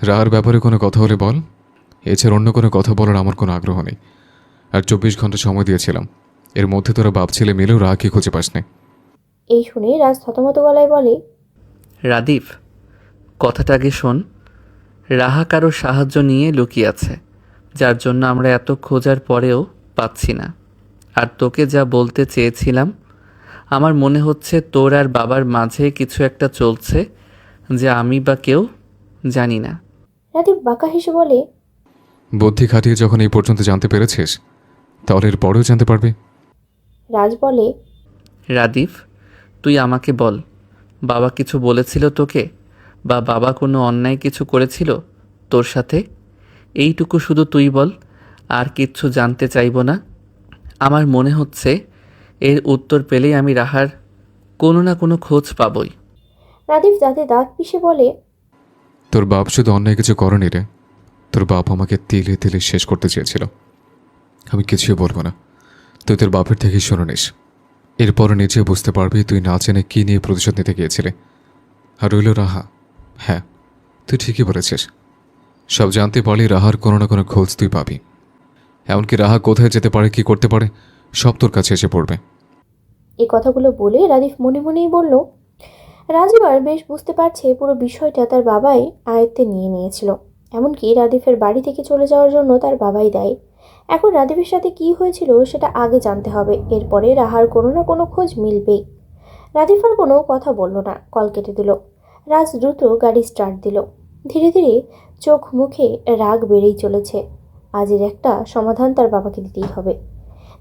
রাহার ব্যাপারে কোনো কথা হলে বল। এছাড়া অন্য কোনো কথা বলার আমার কোনো আগ্রহ নেই। আর 24 ঘন্টা সময় দিয়েছিলাম, এর মধ্যে তোরা বাপ ছেলে মিলেও রাহাকে খুঁজে পাস না। এই শুনে রাজ থতমত গলায় বলে, রাদিফ, কথাটা আগে শোন। রাহা কারো সাহায্য নিয়ে লুকিয়ে আছে, যার জন্য আমরা এত খোঁজার পরেও পাচ্ছি না। আর তোকে যা বলতে চেয়েছিলাম, আমার মনে হচ্ছে তোর আর বাবার মাঝে কিছু একটা চলছে, যে আমি বা কেউ জানি না। রাদিফ বাঁকা হেসে বলে, বুদ্ধি খাটিয়ে যখন এই পর্যন্ত জানতে পেরেছিস, তাহলে এর পরেও জানতে পারবি। রাজ বলে, রাদিফ, তুই আমাকে বল, বাবা কিছু বলেছিল তোকে, বা বাবা কোনো অন্যায় কিছু করেছিল তোর সাথে? এইটুকু শুধু তুই বল, আর কিচ্ছু জানতে চাইব না। আমার মনে হচ্ছে এর উত্তর পেলেই আমি রাহার কোনো না কোনো খোঁজ পাবই। রাদিফ দাঁতে দাঁত পিষে বলে, তোর বাপ শুধু অন্যায় কিছু করেনি রে, তোর বাপ আমাকে তিলে তিলে শেষ করতে চেয়েছিল। আমি কিছুই বলবো না, তুই তোর বাপের থেকেই শুনে নিস। এরপরে নিজে বুঝতে পারবি তুই না জেনে কী নিয়ে প্রতিশোধ নিতে গিয়েছিলি। আর রইল রাহা, হ্যাঁ তুই ঠিকই বলেছিস। সব জানতে পারলে রাহার কোনো না কোনো খোঁজ তুই পাবি। এমনকি রাহা কোথায় যেতে পারে, কি করতে পারে, সব তোর কাছে এসে পড়বে। এই কথাগুলো বলে রাদিফ মনে মনেই বলল, রাজ এবার বেশ বুঝতে পারছে পুরো বিষয়টা তার বাবাই আয়ত্তে নিয়ে নিয়েছিল। এমনকি রাদিফের বাড়ি থেকে চলে যাওয়ার জন্য তার বাবাই দায়ী। এখন রাদিফের সাথে কি হয়েছিল সেটা আগে জানতে হবে, এরপরে রাহার কোনো না কোনো খোঁজ মিলবেই। রাদিফ আর কোনো কথা বলল না, কল কেটে দিল। রাজ দ্রুত গাড়ি স্টার্ট দিল। ধীরে ধীরে চোখ মুখে রাগ বেড়েই চলেছে। আজের একটা সমাধান তার বাবাকে দিতেই হবে।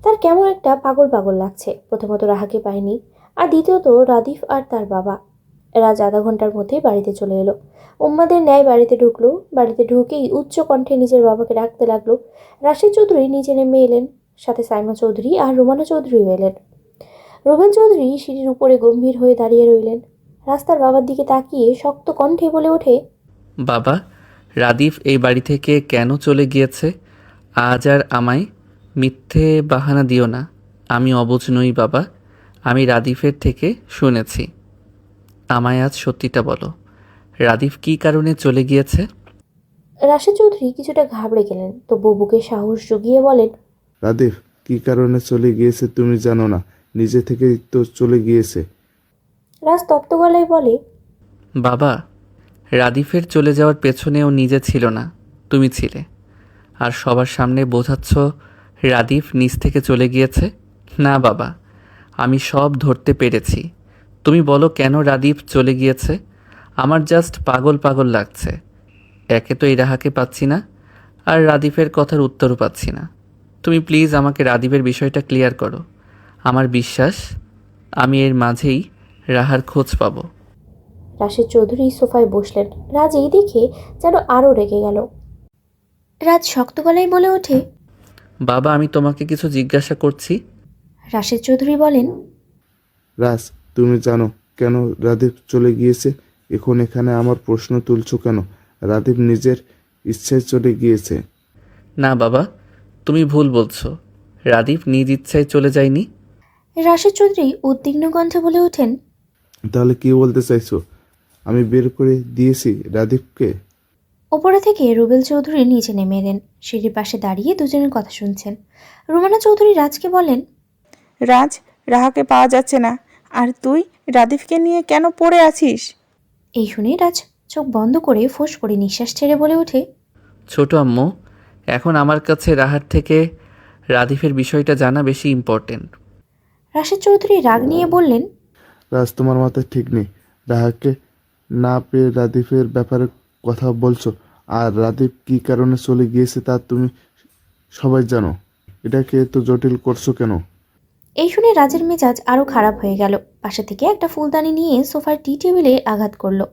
তার কেমন একটা পাগল পাগল লাগছে। প্রথমত রাহাকে পায়নি, আর দ্বিতীয়ত রাদিফ আর তার বাবা। রাজ আধা ঘন্টার মধ্যেই বাড়িতে চলে এলো। উম্মাদের ন্যায় বাড়িতে ঢুকলো। বাড়িতে ঢুকেই উচ্চ কণ্ঠে নিজের বাবাকে ডাকতে লাগলো। রাশেদ চৌধুরী নিচে নেমে এলেন, সাথে সাইমা চৌধুরী আর রুমানা চৌধুরীও এলেন। রুবেল চৌধুরী সিঁড়ির উপরে গম্ভীর হয়ে দাঁড়িয়ে রইলেন। রাস্তার বাবার দিকে তাকিয়ে শক্ত কণ্ঠে বলে ওঠে, বাবা, রাদিফ এই বাড়ি থেকে কেন চলে গিয়েছে? আজ আর আমায় মিথ্যে বাহানা দিও না। আমি অবুঝ নই বাবা, আমি রাদিফের থেকে শুনেছি। আমায় আজ সত্যিটা বলো, রাদিফ কী কারণে চলে গিয়েছে? রাশেদ চৌধুরী কিছুটা ঘাবড়ে গেলেন, তো বুকে সাহস জুগিয়ে বলেন, রাদিফ কী কারণে চলে গিয়েছে তুমি জানো না, নিজে থেকেই তো চলে গিয়েছে। রাজ তপ্ত গলায় বলে, বাবা, রাদিফের চলে যাওয়ার পেছনেও নিজে ছিল না, তুমি ছিলে। আর সবার সামনে বোঝাচ্ছ রাদিফ নিজ থেকে চলে গিয়েছে। না বাবা, আমি সব ধরতে পেরেছি। তুমি বলো কেন রাদিফ চলে গিয়েছে? আমার জাস্ট পাগল পাগল লাগছে। একে তো এই রাহাকে পাচ্ছি না, আর রাদিফের কথার উত্তরও পাচ্ছি না। তুমি প্লিজ আমাকে রাদিফের বিষয়টা ক্লিয়ার করো। আমার বিশ্বাস আমি এর মাঝেই রাহার খোঁজ পাবো। রাশেদ চৌধুরী সোফায় বসলেন। রাজ এই দেখে যেন আরও রেগে গেল। রাজ শক্ত গলায় বলে ওঠে, বাবা, আমি তোমাকে কিছু জিজ্ঞাসা করছি। রাশেদ চৌধুরী বলেন, রাজ তুমি জানো কেন রাদীপ চলে গিয়েছে? এখন এখানে আমার প্রশ্ন তুলছো কেন? রাদীপ নিজের ইচ্ছায় চলে গিয়েছে। না বাবা, তুমি ভুল বলছো। রাদীপ নিজ ইচ্ছায় চলে যায়নি। রাশেদ চৌধুরী উদ্বিগ্ন কণ্ঠে বলে ওঠেন, তাহলে কি বলতে চাইছো? আমি বের করে দিয়েছি রাদীপকে? ওপরে থেকে রুবেল চৌধুরী নিচে নেমে এলেন। সিঁড়ির পাশে দাঁড়িয়ে দুজনের কথা শুনছেন। রুমানা চৌধুরী রাজকে বলেন, রাজ, রাহাকে পাওয়া যাচ্ছে না। আর তুই রাদিফকে নিয়ে কেন পড়ে আছিস? এই শুনে রাজ চোখ বন্ধ করে ফোঁস করে নিঃশ্বাস ছেড়ে বলে ওঠে, ছোট আম্মু, এখন আমার কাছে রাহার থেকে রাদিফের বিষয়টা জানা বেশি ইম্পর্টেন্ট। রাশেদ চৌধুরী রাগ নিয়ে বললেন, রাজ, তোমার মাথায় ঠিক নেই। রাহাকে না পেয়ে রাদিফের ব্যাপারে কথা বলছো, আর রাদিফ কী কারণে চলে গিয়েছে তা তুমি সবাই জানো। এটাকে এত জটিল করছো কেন? এই শুনে রাজের মেজাজ আরও খারাপ হয়ে গেল। পাশে থেকে একটা ফুলদানি নিয়ে সোফার টি টেবিলে আঘাত করলো।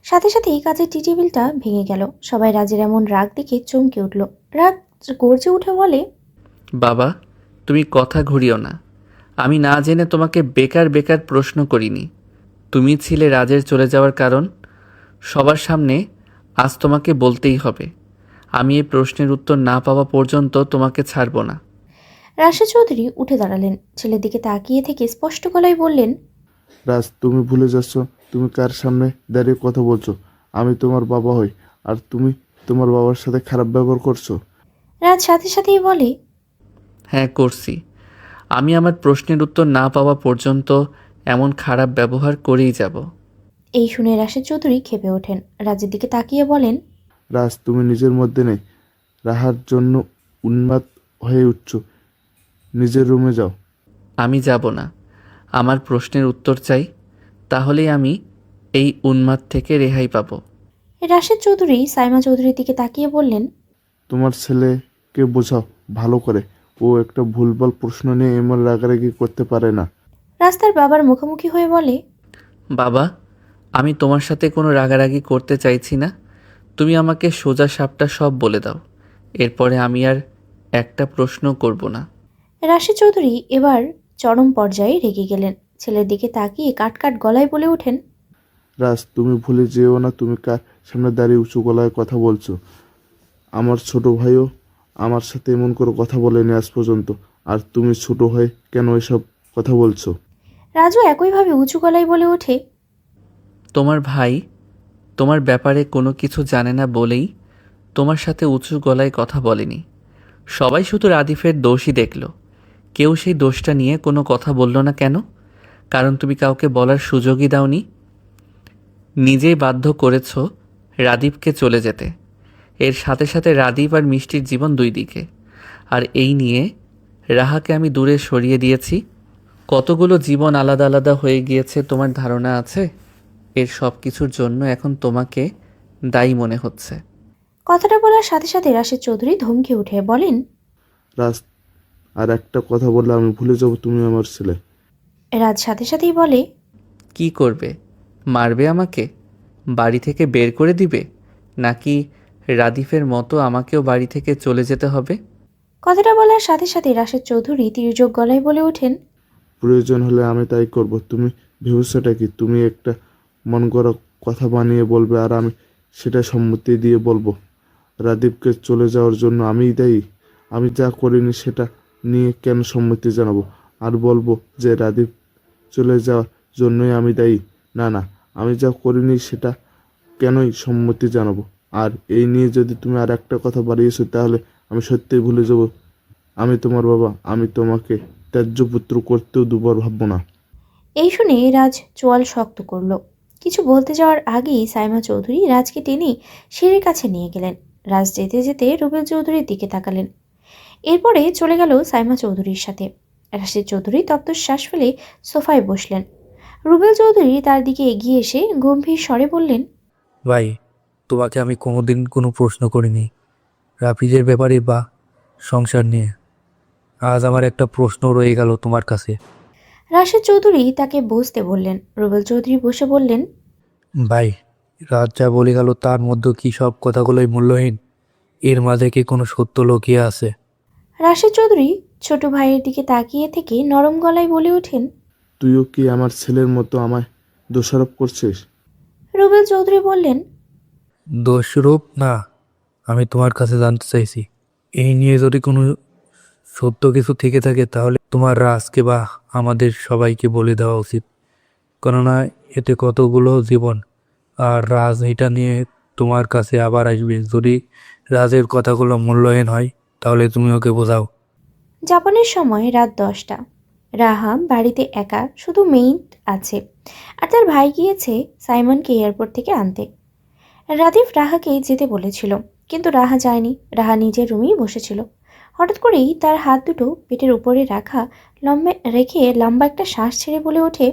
সাথে সাথেই কাচের টি টেবিলটা ভেঙে গেল। সবাই রাজের এমন রাগ দেখে চমকে উঠল। রাগ গর্জে উঠে বলে, বাবা, তুমি কথা ঘুরিও না। আমি না জেনে তোমাকে বেকার বেকার প্রশ্ন করিনি। তুমি ছিলে রাজের চলে যাওয়ার কারণ। সবার সামনে আজ তোমাকে বলতেই হবে। আমি এই প্রশ্নের উত্তর না পাওয়া পর্যন্ত তোমাকে ছাড়ব না। রাশেদ চৌধুরী উঠে দাঁড়ালেন। ছেলের দিকে তাকিয়ে থেকে স্পষ্ট গলায় বললেন, রাজ, তুমি ভুলে যাচ্ছ তুমি কার সামনে দাঁড়িয়ে কথা বলছো। আমি তোমার বাবা হই, আর তুমি তোমার বাবার সাথে খারাপ ব্যবহার করছো। রাজ সাথে সাথেই বলে, হ্যাঁ, করছি। আমি আমার প্রশ্নের উত্তর না পাওয়া পর্যন্ত এমন খারাপ ব্যবহার করেই যাব। এই শুনে রাশেদ চৌধুরী ক্ষেপে ওঠেন। রাজের দিকে তাকিয়ে বলেন, রাজ, তুমি নিজের মধ্যে নেই। রাহার জন্য উন্মাদ হয়ে উঠছো। নিজের রুমে যাও। আমি যাব না। আমার প্রশ্নের উত্তর চাই, তাহলেই আমি এই উন্মাদ থেকে রেহাই পাব। রাশেদ চৌধুরী সাইমা চৌধুরীর দিকে তাকিয়ে বললেন, তোমার ছেলেকে বোঝাও ভালো করে। ও একটা ভুলভাল প্রশ্ন নিয়ে এমন রাগারাগি করতে পারে না। রাস্তার বাবার মুখোমুখি হয়ে বলে, বাবা, আমি তোমার সাথে কোনো রাগারাগি করতে চাইছি না। তুমি আমাকে সোজা সাপটা সব বলে দাও। এরপরে আমি আর একটা প্রশ্ন করব না। রাশেদ চৌধুরী এবার চরম পর্যায়ে রেগে গেলেন। ছেলের দিকে তাকিয়ে কাট গলায় বলে ওঠেন, রাজ, তুমি ভুলে যেও না তুমি কার সামনে দাঁড়িয়ে উঁচু গলায় কথা বলছো। আমার ছোট ভাইও আমার সাথে এমন করে কথা বলেনি আজ পর্যন্ত। আর তুমি ছোট হয়ে কেন এসব কথা বলছো? রাজু একইভাবে উঁচু গলায় বলে ওঠে, তোমার ভাই তোমার ব্যাপারে কোনো কিছু জানে না বলেই তোমার সাথে উঁচু গলায় কথা বলেনি। সবাই শুধু রাদিফের দোষই দেখল। কেউ সেই দোষটা নিয়ে কোনো কথা বলল না কেন? কারণ তুমি কাউকে বলার সুযোগই দাওনি। নিজেই বাধ্য করেছ রাদীপকে চলে যেতে। এর সাথে সাথে রাদীপ আর মিষ্টির জীবন দুই দিকে। আর এই নিয়ে রাহাকে আমি দূরে সরিয়ে দিয়েছি। কতগুলো জীবন আলাদা আলাদা হয়ে গিয়েছে তোমার ধারণা আছে? এর সব কিছুর জন্য এখন তোমাকে দায়ী মনে হচ্ছে। কথাটা বলার সাথে সাথে রাশেদ চৌধুরী ধমকে উঠে বলেন, রাজ, আর একটা কথা বললে আমি ভুলে যাব তুমি আমার ছেলে। রাজ সাথে সাথেই বলে, কি করবে? মারবে আমাকে? বাড়ি থেকে বের করে দিবে? নাকি রাদিফের মতো আমাকেও বাড়ি থেকে চলে যেতে হবে? কথাটা বলার সাথে সাথে রাশেদ চৌধুরী তির্যক গলায় বলে ওঠেন, প্রয়োজন হলে আমি তাই করব। তুমি ভেবেছোটা কি তুমি একটা মন করা কথা বানিয়ে বলবে আর আমি সেটা সম্মতি দিয়ে বলবো রাদীপকে চলে যাওয়ার জন্য আমিই দায়ী? আমি যা করিনি সেটা নিয়ে কেন সম্মতি জানাবো আর বলবো যে রাদীপ চলে যাওয়ার জন্যই আমি দায়ী? না না, আমি যা করিনি সেটা কেনই সম্মতি জানাবো? আর এই নিয়ে যদি তুমি আর একটা কথা বাড়িয়েছো তাহলে আমি সত্যিই ভুলে যাব আমি তোমার বাবা। আমি তোমাকে ত্যায্য পুত্র করতেও দুবার ভাববো না। এই শুনে রাজ চোয়াল শক্ত করল। কিছু বলতে যাওয়ার আগেই সাইমা চৌধুরী রাজকে টেনে সিঁড়ির কাছে নিয়ে গেলেন। রাজ যেতে যেতে রুবেল চৌধুরীর দিকে তাকালেন। এরপরে চলে গেল সাইমা চৌধুরীর সাথে। রাশেদ চৌধুরী তপ্ত শ্বাস ফেলে সোফায় বসলেন। রুবেল চৌধুরী তার দিকে এগিয়ে এসে গম্ভীর স্বরে বললেন, ভাই, তোমাকে আমি কোনোদিন কোনো প্রশ্ন করিনি রাফিজের ব্যাপারে বা সংসার নিয়ে। আজ আমার একটা প্রশ্ন রয়ে গেল তোমার কাছে। রাশেদ চৌধুরী তাকে বসতে বললেন। রুবেল চৌধুরী বসে বললেন, ভাই, রাত যা বলে গেল তার মধ্যে কি সব কথাগুলোই মূল্যহীন? এর মাঝে কি কোনো সত্য লুকিয়ে আছে? রাশেদ চৌধুরী ছোট ভাইয়ের দিকে তাকিয়ে থেকে নরম গলায় বলে ওঠেন, তুইও কি আমার ছেলের মতো আমায় দোষারোপ করছিস? রুবেল চৌধুরী বললেন, দোষরূপ না, আমি তোমার কাছে জানতে চাইছি এই নিয়ে যদি কোনো সত্য কিছু থেকে থাকে তাহলে তোমার রাজকে বা আমাদের সবাইকে বলে দেওয়া উচিত। কেননা এতে কতগুলো জীবন, আর রাজ এটা নিয়ে তোমার কাছে আবার আসবে। যদি রাজের কথাগুলো মূল্যহীন হয় তাহলে তুমি ওকে বোঝাও। জাপানের সময় রাত 10টা। রাহা বাড়িতে একা, শুধু মেইড আছে আর তার ভাই গিয়েছে সাইমনকে এয়ারপোর্ট থেকে আনতে। রাদিফ রাহাকে যেতে বলেছিল, কিন্তু রাহা যায়নি। রাহা নিজের রুমেই বসেছিল। হঠাৎ করেই তার হাত দুটো পেটের উপরে রেখে লম্বা একটা শ্বাস ছেড়ে বলে ওঠে,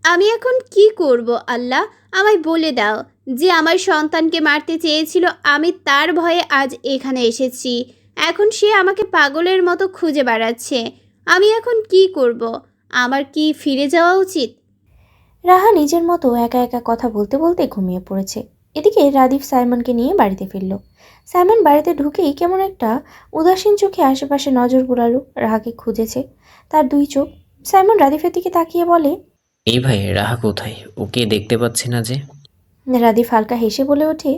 আমি এখন কি করব আল্লাহ, আমায় বলে দাও। যে আমার সন্তানকে মারতে চেয়েছিল, আমি তার ভয়ে আজ এখানে এসেছি। এখন সে আমাকে পাগলের মতো খুঁজে বেড়াচ্ছে। আমি এখন কি করব? আমার কি ফিরে যাওয়া উচিত? রাহা নিজের মতো একা একা কথা বলতে বলতে ঘুমিয়ে পড়েছে। এদিকে রাদিফ সাইমনকে নিয়ে বাড়িতে ফিরল। সাইমন বাড়িতে ঢুকেই কেমন একটা উদাসীন চোখে আশেপাশে নজর বুলালো। রাহাকে খুঁজেছে তার দুই চোখ। সাইমন রাদিফের দিকে তাকিয়ে বলে, এই ভাই, রাহা কোথায়? ওকে দেখতে পাচ্ছি না যে। রাদিফ হালকা হেসে বলে ওঠে,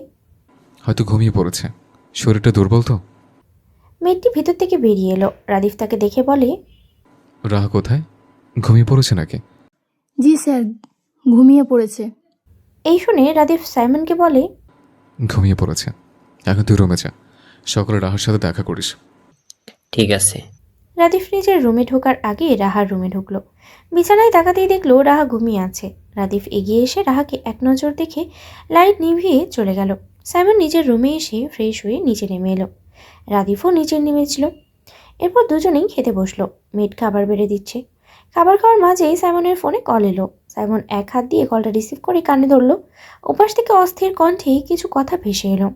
হয়তো ঘুমিয়ে পড়েছে, শরীরটা দুর্বল তো। মেয়েটি ভিতর থেকে বেরিয়ে এলো। রাদিফ তাকে দেখে বলে, রাহা কোথায়? ঘুমিয়ে পড়েছে নাকি? জি স্যার, ঘুমিয়ে পড়েছে। এই শুনে রাদিফ সাইমনকে বলে, ঘুমিয়ে পড়েছে, এখন তুই রুমে যা, সকালে রাহার সাথে দেখা করিস। ঠিক আছে। রাদিফ নিজের রুমে ঢোকার আগে রাহার রুমে ঢুকলো। বিছানায় তাকাতেই দেখলো রাহা ঘুমিয়ে আছে। রাদিফ এগিয়ে এসে রাহাকে এক নজর দেখে লাইট নিভিয়ে চলে গেল। সাইমন নিজের রুমে এসে ফ্রেশ হয়ে নিচে নেমে এলো। রাদিফও নিচে নেমেছিল। এরপর দুজনেই খেতে বসলো। মেড খাবার বেড়ে দিচ্ছে। খাবার খাওয়ার মাঝেই সাইমনের ফোনে কল এলো। সাইমন এক হাত দিয়ে কলটা রিসিভ করে কানে ধরলো। ওপাশ থেকে অস্থির কণ্ঠে কিছু কথা ভেসে এলো।